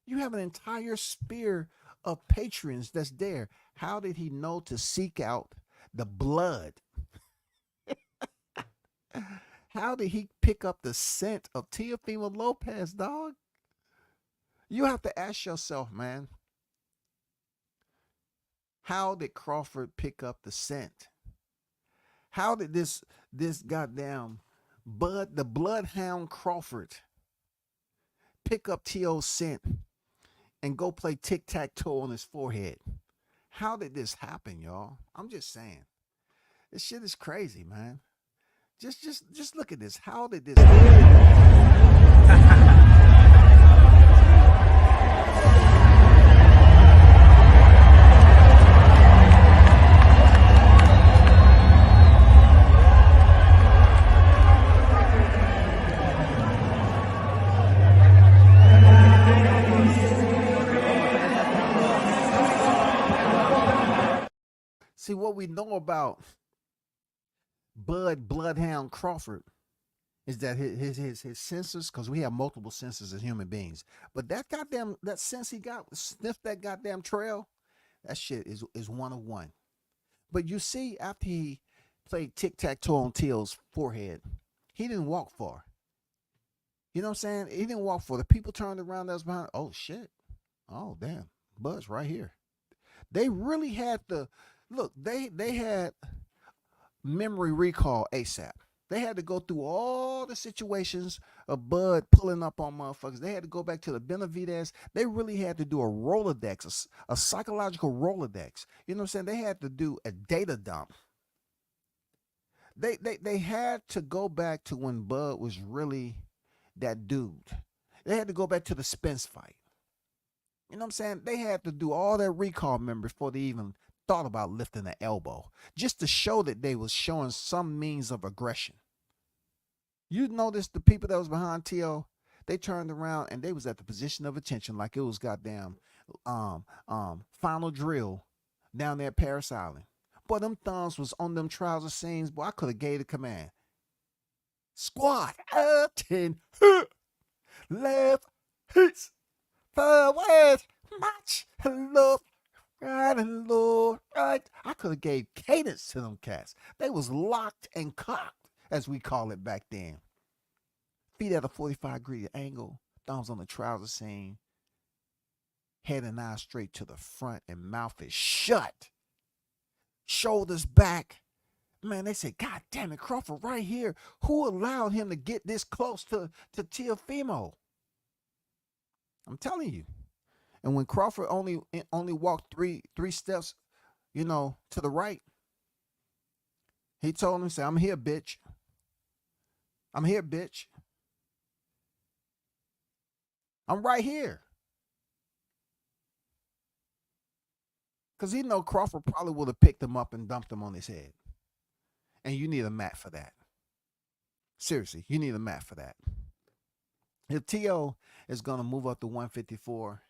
You have an entire spear of patrons that's there. How did he know to seek out the blood? How did he pick up the scent of Teofimo Lopez, dog? You have to ask yourself, man. How did Crawford pick up the scent? How did this goddamn the bloodhound Crawford pick up T.O.'s scent and go play tic-tac-toe on his forehead? How did this happen, y'all? I'm just saying. This shit is crazy, man. Just look at this. How did this happen? See, what we know about Bloodhound Crawford is that his senses, because we have multiple senses as human beings, but that sense he got, sniff that goddamn trail, that shit is one of one. But you see, after he played tic-tac-toe on T.O.'s forehead, he didn't walk far. You know what I'm saying? He didn't walk far. The people turned around that was behind. Oh shit. Oh damn. Bud's right here. They really had to look, they had memory recall ASAP. They had to go through all the situations of Bud pulling up on motherfuckers. They had to go back to the Benavides. They really had to do a Rolodex, a psychological Rolodex. You know what I'm saying? They had to do a data dump. They had to go back to when Bud was really that dude. They had to go back to the Spence fight. You know what I'm saying? They had to do all that recall memory before they even thought about lifting the elbow, just to show that they was showing some means of aggression. You notice the people that was behind T.O., they turned around and they was at the position of attention like it was goddamn final drill down there at Paris Island. Boy, them thumbs was on them trouser seams. Boy, I could have gave the command. Squat, up, 10, left, hits, forward, march, left, right and low, right. I could have gave cadence to them cats. They was locked and cocked, as we call it back then. Feet at a 45-degree angle, thumbs on the trouser seam, head and eyes straight to the front, and mouth is shut. Shoulders back. Man, they said, God damn it, Crawford right here. Who allowed him to get this close to Teofimo? I'm telling you. And when Crawford only walked three steps, you know, to the right, he told him, say, I'm here, bitch. I'm here, bitch. I'm right here. Because he know Crawford probably would have picked him up and dumped him on his head. And you need a mat for that. Seriously, you need a mat for that. If T.O. is going to move up to 154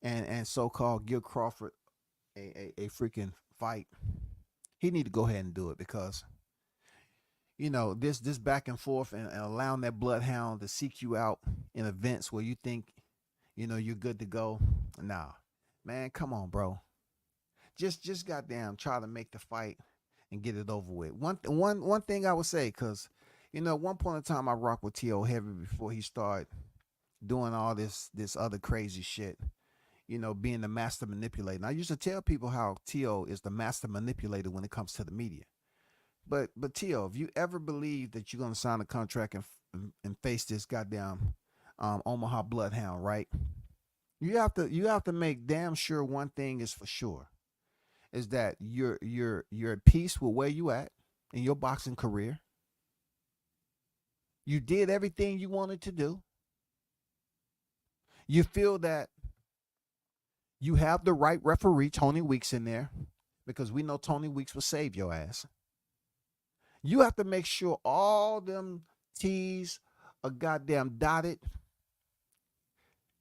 and so-called give Crawford a freaking fight, he need to go ahead and do it, because, you know, this back and forth and allowing that bloodhound to seek you out in events where you think, you know, you're good to go. Nah, man, come on, bro. Just goddamn try to make the fight and get it over with. One thing I would say, because, you know, at one point in time I rocked with T.O. heavy before he started doing all this other crazy shit, you know, being the master manipulator. And I used to tell people how T.O. is the master manipulator when it comes to the media. But T.O., if you ever believe that you're going to sign a contract and face this goddamn Omaha Bloodhound, right? You have to make damn sure one thing is for sure, is that you're at peace with where you at in your boxing career. You did everything you wanted to do. You feel that you have the right referee, Tony Weeks, in there, because we know Tony Weeks will save your ass. You have to make sure all them T's are goddamn dotted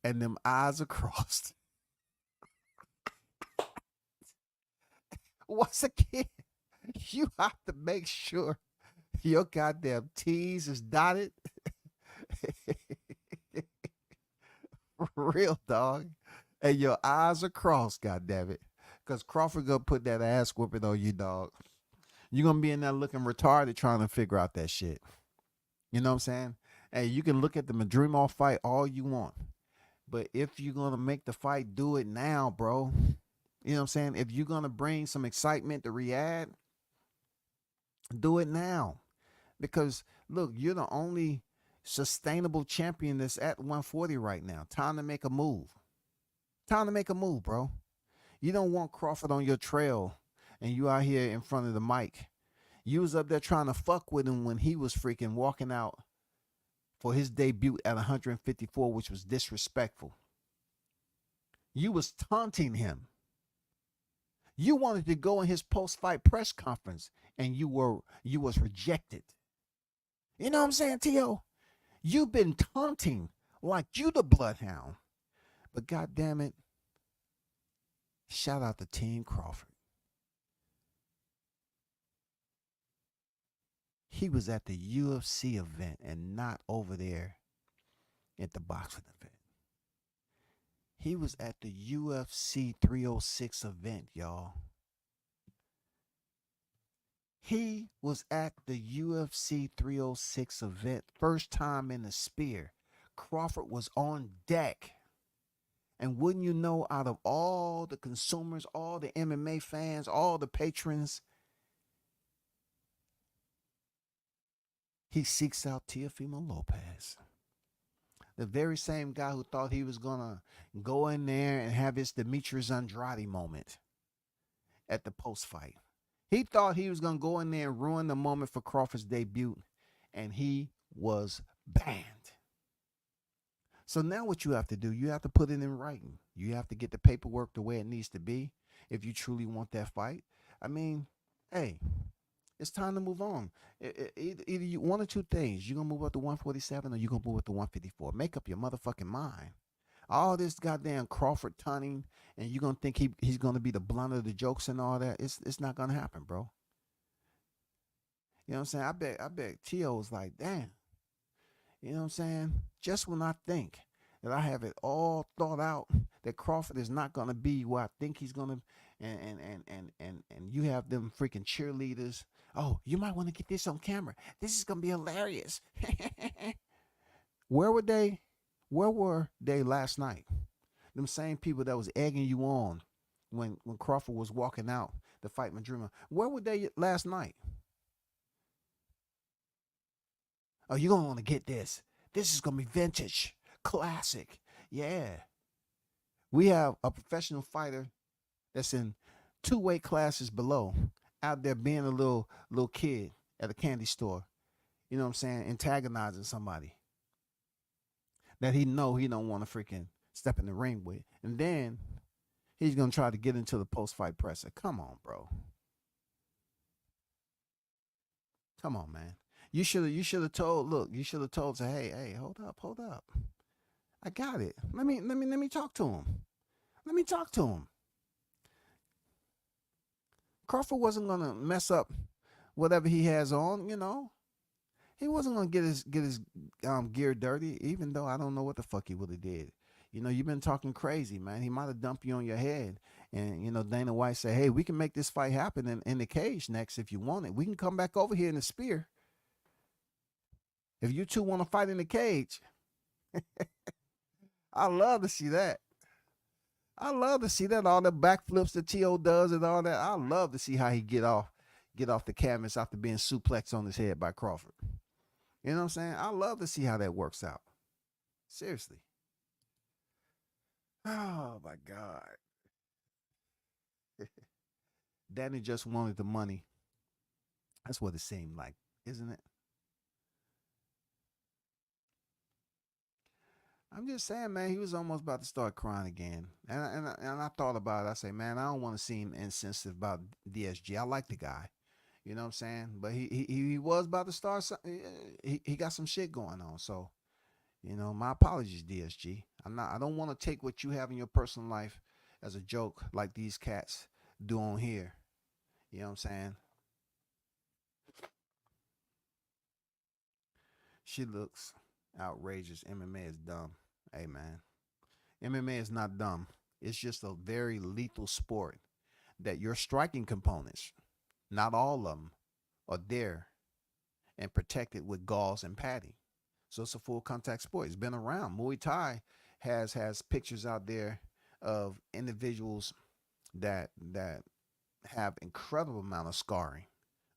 and them I's are crossed. Once again, you have to make sure your goddamn T's is dotted. Real, dog. And your I's are crossed, goddammit. Because Crawford gonna put that ass whooping on you, dog. You're gonna be in there looking retarded trying to figure out that shit. You know what I'm saying? Hey, you can look at the Madrimov fight all you want. But if you're gonna make the fight, do it now, bro. You know what I'm saying? If you're gonna bring some excitement to Riyadh, do it now. Because look, you're the only sustainable champion that's at 140 right now. Time to make a move. Time to make a move, bro. You don't want Crawford on your trail and you out here in front of the mic. You was up there trying to fuck with him when he was freaking walking out for his debut at 154, which was disrespectful. You was taunting him. You wanted to go in his post-fight press conference and you was rejected. You know what I'm saying, T.O.? You've been taunting like you the bloodhound. But God damn it, shout out to Team Crawford. He was at the UFC event and not over there at the boxing event. He was at the UFC 306 event, y'all. He was at the UFC 306 event, first time in the spear. Crawford was on deck. And wouldn't you know, out of all the consumers, all the MMA fans, all the patrons, he seeks out Teofimo Lopez. The very same guy who thought he was going to go in there and have his Demetrius Andrade moment at the post-fight. He thought he was going to go in there and ruin the moment for Crawford's debut, and he was banned. So now what you have to do, you have to put it in writing. You have to get the paperwork the way it needs to be if you truly want that fight. I mean, hey, it's time to move on. Either you, one or two things. You're going to move up to 147 or you're going to move up to 154. Make up your motherfucking mind. All this goddamn Crawford tunning and you're going to think he's going to be the blunt of the jokes and all that. It's not going to happen, bro. You know what I'm saying? I bet T.O.'s like, damn. You know what I'm saying? Just when I think that I have it all thought out, that Crawford is not going to be where I think he's going to, and you have them freaking cheerleaders. Oh, you might want to get this on camera. This is going to be hilarious. Where were they last night? Them same people that was egging you on when Crawford was walking out to fight Madrimov. Where were they last night? Oh, you're going to want to get this. This is going to be vintage, classic. Yeah. We have a professional fighter that's in 2 weight classes below, out there being a little kid at a candy store. You know what I'm saying? Antagonizing somebody that he don't want to freaking step in the ring with. And then he's going to try to get into the post-fight presser. Come on, bro. Come on, man. You should have told, say, hey, hold up. I got it. Let me talk to him. Crawford wasn't gonna mess up whatever he has on, you know. He wasn't gonna get his gear dirty, even though I don't know what the fuck he would have did. You know, you've been talking crazy, man. He might have dumped you on your head. And, you know, Dana White said, hey, we can make this fight happen in the cage next if you want it. We can come back over here in the spear. If you two want to fight in the cage, I love to see that. I love to see that, all the backflips that T.O. does and all that. I love to see how he get off the canvas after being suplexed on his head by Crawford. You know what I'm saying? I love to see how that works out. Seriously. Oh, my God. Danny just wanted the money. That's what it seemed like, isn't it? I'm just saying, man, he was almost about to start crying again. And I thought about it. I say, man, I don't want to seem insensitive about DSG. I like the guy. You know what I'm saying? But he was about to start. He got some shit going on. So, you know, my apologies, DSG. I don't want to take what you have in your personal life as a joke like these cats do on here. You know what I'm saying? She looks outrageous. MMA is dumb. Hey, man. MMA is not dumb. It's just a very lethal sport that your striking components, not all of them, are there. and protected with gauze and padding. So it's a full contact sport. It's been around. Muay Thai has pictures out there of individuals that have incredible amount of scarring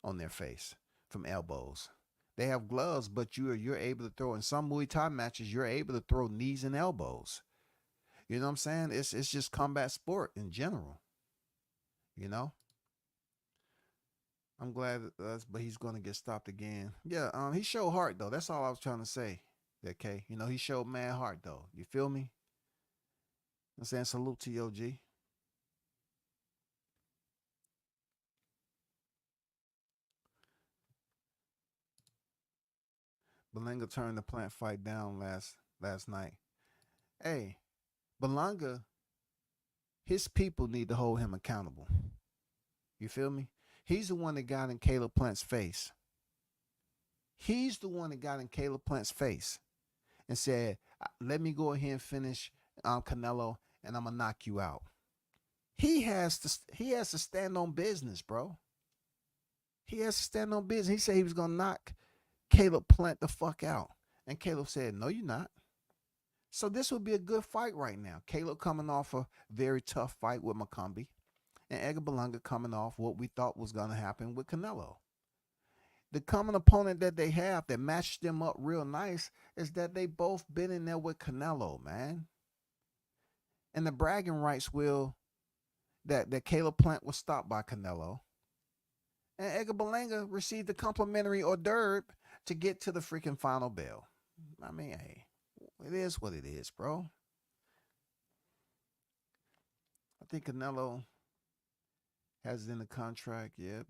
on their face from elbows. They have gloves, but you're able to throw in some Muay Thai matches. You're able to throw knees and elbows. You know what I'm saying? It's just combat sport in general. You know. I'm glad but he's gonna get stopped again. Yeah. He showed heart though. That's all I was trying to say. That K. You know he showed mad heart though. You feel me? I'm saying salute to you, G. Berlanga turned the plant fight down last night. Hey, Berlanga, his people need to hold him accountable. You feel me? He's the one that got in Caleb Plant's face. He's the one that got in Caleb Plant's face and said, "Let me go ahead and finish Canelo, and I'm gonna knock you out." He has to stand on business, bro. He has to stand on business. He said he was gonna knock Caleb Plant the fuck out, and Caleb said, "No, you're not." So this would be a good fight right now. Caleb coming off a very tough fight with Macombi, and Edgar Berlanga coming off what we thought was gonna happen with Canelo. The common opponent that they have that matched them up real nice is that they both been in there with Canelo, man. And the bragging rights will that Caleb Plant was stopped by Canelo. And Edgar Berlanga received a complimentary hors d'oeuvre to get to the freaking final bell. I mean, hey, it is what it is, bro. I think Canelo has it in the contract. Yep.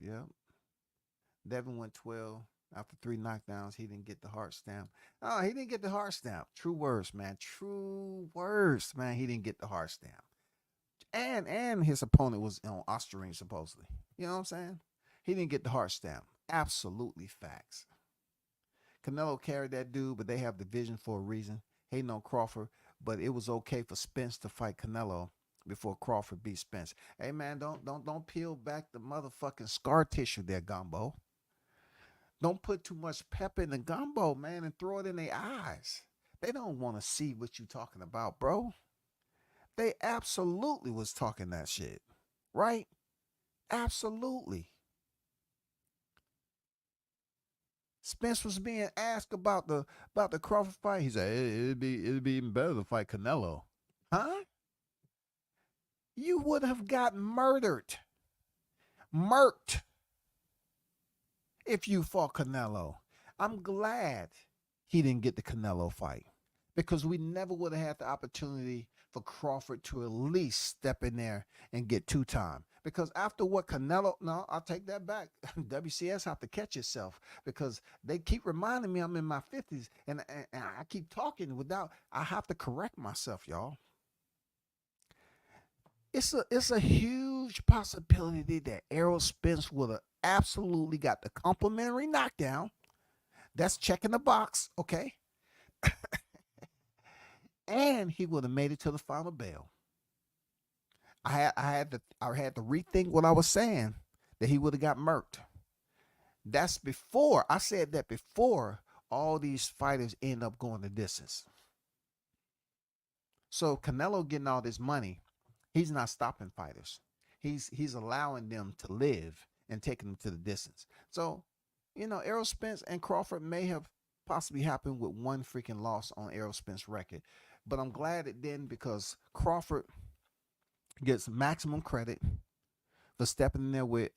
Devin went 12 after 3 knockdowns. He didn't get the heart stamp. Oh, he didn't get the heart stamp. True words, man. True words, man. He didn't get the heart stamp. And his opponent was on Osterine, supposedly. You know what I'm saying? He didn't get the heart stamp. Absolutely facts. Canelo carried that dude, but they have division for a reason. Hating on Crawford, but it was okay for Spence to fight Canelo before Crawford beat Spence. Hey man, don't peel back the motherfucking scar tissue there, Gumbo. Don't put too much pepper in the gumbo, man, and throw it in their eyes. They don't want to see what you talking about, bro. They absolutely was talking that shit, right? Absolutely. Spence was being asked about the Crawford fight. He said it'd be even better to fight Canelo, huh? You would have got murked if you fought Canelo. I'm glad he didn't get the Canelo fight because we never would have had the opportunity for Crawford to at least step in there and get 2 time. Because after what Canelo, no, I'll take that back. WCS have to catch itself because they keep reminding me I'm in my 50s and I keep talking without, I have to correct myself, y'all. It's a huge possibility that Errol Spence would have absolutely got the complimentary knockdown. That's checking the box, okay? And he would have made it to the final bell. I had to rethink what I was saying that he would have got murked. That's before I said that before all these fighters end up going the distance. So Canelo getting all this money, he's not stopping fighters. He's allowing them to live and taking them to the distance. So, Errol Spence and Crawford may have possibly happened with one freaking loss on Errol Spence's record. But I'm glad it didn't because Crawford gets maximum credit for stepping in there with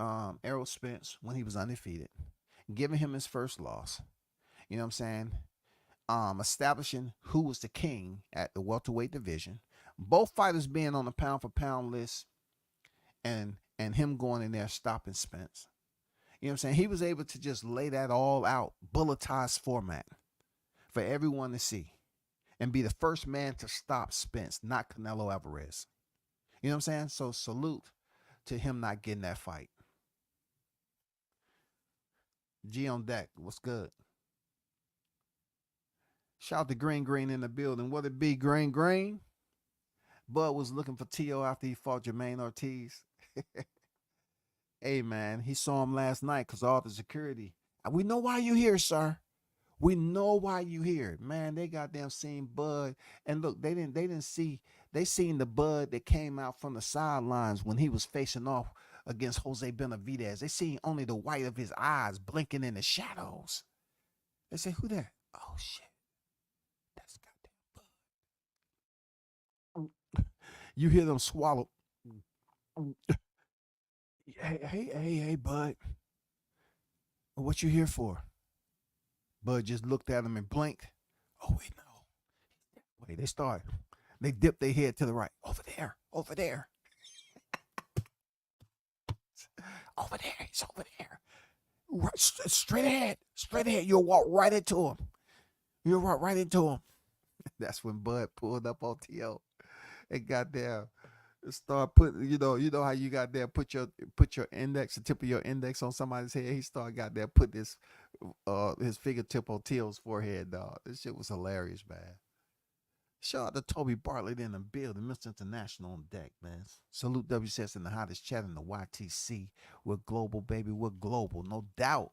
Errol Spence when he was undefeated, giving him his first loss. You know what I'm saying? Establishing who was the king at the welterweight division. Both fighters being on the pound for pound list and him going in there stopping Spence. You know what I'm saying? He was able to just lay that all out, bulletized format for everyone to see and be the first man to stop Spence, not Canelo Alvarez. You know what I'm saying? So salute to him not getting that fight. G on deck. What's good? Shout out to Green in the building. What it be, Green? Bud was looking for T.O. after he fought Jermaine Ortiz. Hey, man, he saw him last night because all the security We know why you here, sir. We know why you here. Man, they goddamn seen Bud. And look, they didn't see, they seen the Bud that came out from the sidelines when he was facing off against Jose Benavidez. They seen only the white of his eyes blinking in the shadows. They say, who that? Oh shit. That's goddamn Bud. You hear them swallow. Hey, Bud. What you here for? Bud just looked at him and blinked. Oh, wait, no. Wait, they start. They dip their head to the right. Over there. Over there. Over there. He's over there. Right, straight ahead. Straight ahead. You'll walk right into him. You'll walk right into him. That's when Bud pulled up on T.O. and got there. Start putting, you know how you got there, put your index, the tip of your index on somebody's head. He started got there, put this his fingertip on Tio's forehead, dog. This shit was hilarious, man. Shout out to Toby Bartlett in the building, Mr. International on deck, man. Salute WCS in the hottest chat in the YTC. We're global, baby. We're global, no doubt.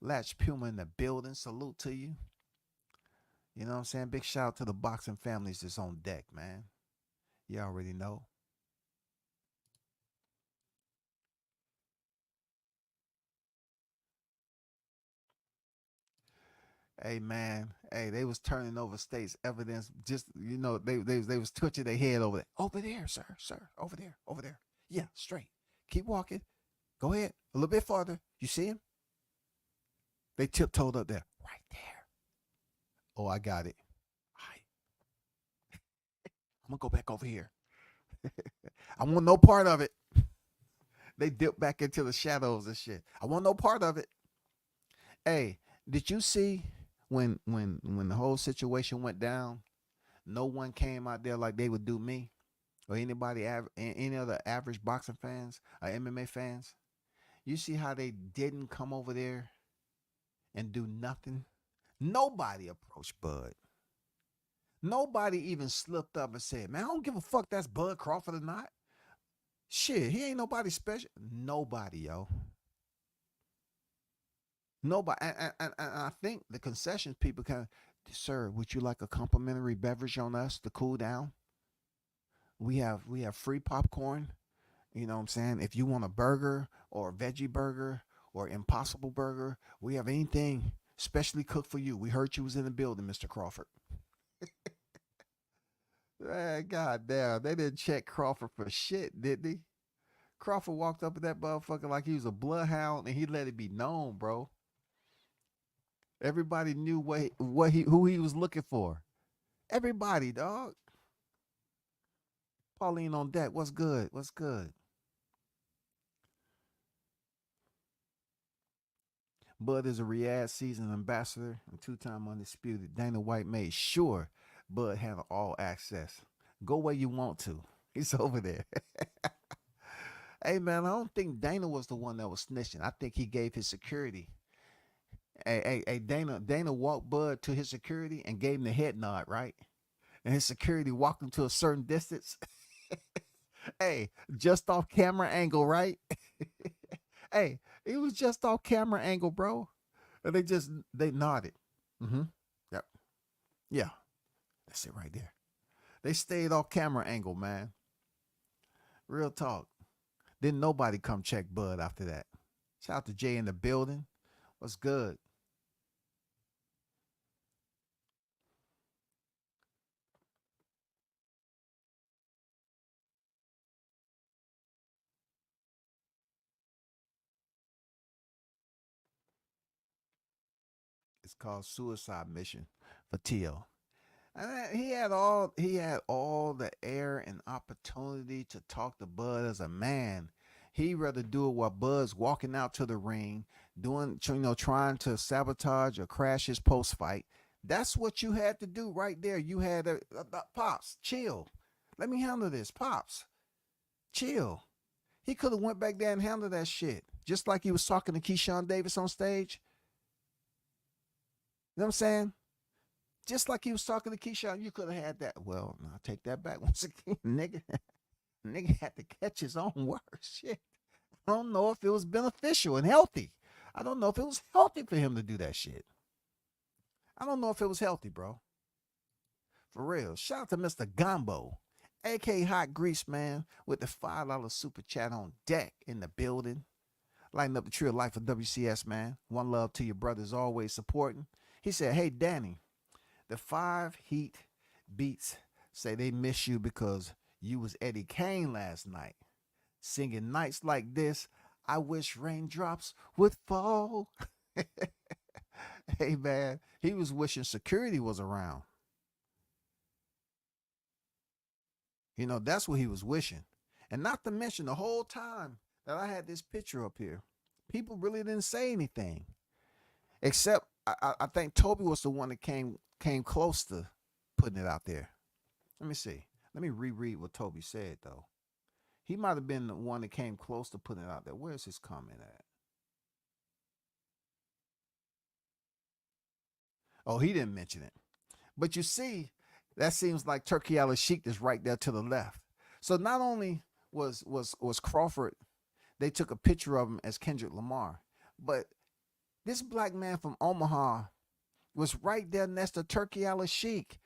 Latch Puma in the building. Salute to you. You know what I'm saying? Big shout out to the boxing families that's on deck, man. You already know. Hey man, hey, they was turning over state's evidence. Just they was twitching their head over there. Over there, sir, over there. Yeah, straight. Keep walking. Go ahead, a little bit farther. You see him? They tiptoed up there, right there. Oh, I got it. All right. I'm gonna go back over here. I want no part of it. They dipped back into the shadows and shit. I want no part of it. Hey, did you see when the whole situation went down? No one came out there like they would do me or anybody, any other average boxing fans or MMA fans. You see how they didn't come over there and do nothing? Nobody approached Bud. Nobody even slipped up and said, man, I don't give a fuck that's Bud Crawford or not. Shit, he ain't nobody special. Nobody, yo. Nobody. And I think the concessions people kind of, sir, would you like a complimentary beverage on us to cool down? We have free popcorn. You know what I'm saying? If you want a burger or a veggie burger or impossible burger, we have anything specially cooked for you. We heard you was in the building, Mr. Crawford. Man, God damn, they didn't check Crawford for shit, did they? Crawford walked up at that motherfucker like he was a bloodhound, and he let it be known, bro. Everybody knew who he was looking for. Everybody, dog. Pauline on deck. What's good? What's good? Bud is a Riyadh seasoned ambassador and two-time undisputed. Dana White made sure Bud had all access. Go where you want to. He's over there. Hey man, I don't think Dana was the one that was snitching. I think he gave his security. Hey, Dana walked Bud to his security and gave him the head nod, right? And his security walked him to a certain distance. Hey, just off camera angle, right? Hey, it was just off camera angle, bro. And they nodded. Mm-hmm. Yep. Yeah. That's it right there. They stayed off camera angle, man. Real talk. Didn't nobody come check Bud after that. Shout out to Jay in the building. What's good? It's called Suicide Mission for Tio. And he had all the air and opportunity to talk to Bud as a man. He'd rather do it while Bud's walking out to the ring, trying to sabotage or crash his post fight. That's what you had to do right there. You had Pops, chill. Let me handle this, Pops. Chill. He could have went back there and handled that shit. Just like he was talking to Keyshawn Davis on stage. You know what I'm saying? Just like he was talking to Keyshawn, you could have had that. Well, I'll take that back once again. Nigga had to catch his own words. Shit. I don't know if it was beneficial and healthy. I don't know if it was healthy for him to do that shit. I don't know if it was healthy, bro. For real. Shout out to Mr. Gumbo, aka Hot Grease Man, with the $5 super chat on deck in the building. Lighting up the tree of life of WCS, man. One love to your brothers, always supporting. He said, hey, Danny, the 5 Heat Beats say they miss you because you was Eddie Kane last night. Singing nights like this, I wish raindrops would fall. Hey, man, he was wishing security was around. You know, that's what he was wishing. And not to mention the whole time that I had this picture up here, people really didn't say anything. Except I think Toby was the one that came close to putting it out there. Let me see. Let me reread what Toby said, though. He might have been the one that came close to putting it out there. Where's his comment at? Oh, he didn't mention it. But you see, that seems like Turkey Al-Sheikh is right there to the left. So not only was Crawford, they took a picture of him as Kendrick Lamar, but this black man from Omaha was right there next to Turkey Al-Sheikh.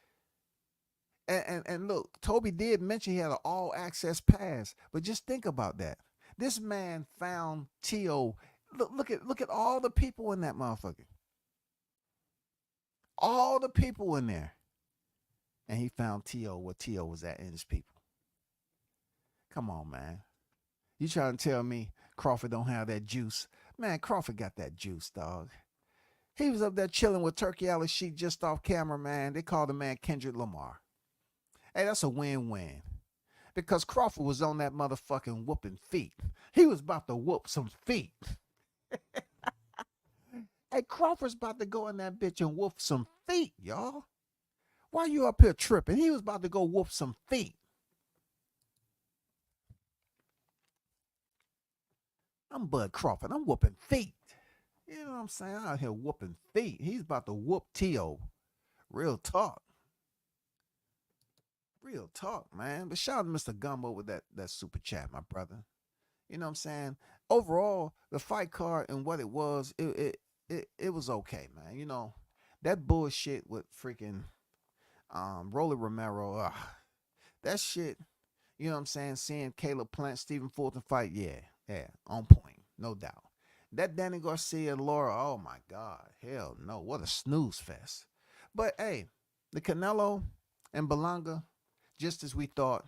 And look, Toby did mention he had an all access pass, but just think about that. This man found T.O. Look at all the people in that motherfucker. All the people in there. And he found T.O. where T.O. was at and his people. Come on, man. You trying to tell me Crawford don't have that juice? Man, Crawford got that juice, dog. He was up there chilling with Turkey Al-Sheikh just off camera, man. They called the man Kendrick Lamar. Hey, that's a win-win. Because Crawford was on that motherfucking whooping feet. He was about to whoop some feet. Hey, Crawford's about to go in that bitch and whoop some feet, y'all. Why you up here tripping? He was about to go whoop some feet. I'm Bud Crawford. I'm whooping feet. You know what I'm saying? I'm out here whooping feet. He's about to whoop T.O. Real talk. Real talk, man. But shout out to Mr. Gumbo with that super chat, my brother. You know what I'm saying? Overall, the fight card and what it was, it was okay, man. You know, that bullshit with freaking Rolly Romero, that shit, you know what I'm saying? Seeing Caleb Plant, Stephen Fulton fight, yeah, on point, no doubt. That Danny Garcia, Laura, oh my God, hell no, what a snooze fest. But hey, the Canelo and Berlanga, just as we thought,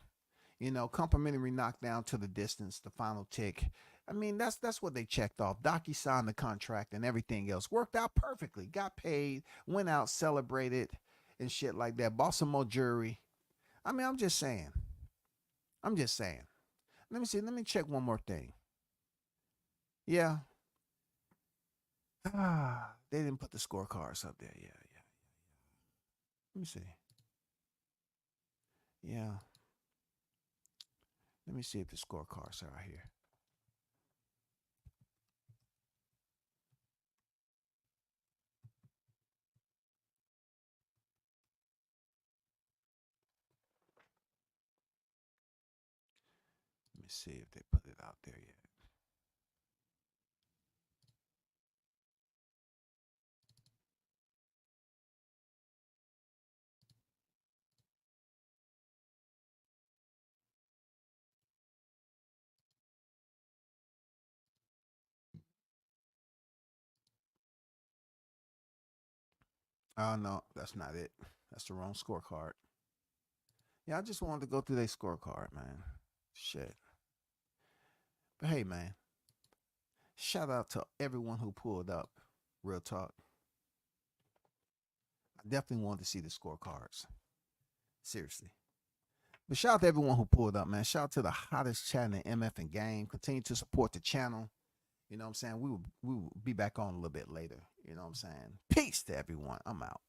you know, complimentary knockdown to the distance, the final tick. I mean, that's what they checked off. Docky signed the contract and everything else. Worked out perfectly. Got paid, went out, celebrated, and shit like that. Bought some more jewelry. I mean, I'm just saying. Let me see. Let me check one more thing. Yeah. They didn't put the scorecards up there. Yeah. Let me see. Yeah. Let me see if the scorecards are here. Let me see if they put it out there yet. Oh, no, that's not it. That's the wrong scorecard. Yeah, I just wanted to go through their scorecard, man. Shit. But hey, man, shout out to everyone who pulled up. Real talk. I definitely wanted to see the scorecards. Seriously. But shout out to everyone who pulled up, man. Shout out to the hottest chat in the MF and game. Continue to support the channel. You know what I'm saying? We will be back on a little bit later. You know what I'm saying? Peace to everyone. I'm out.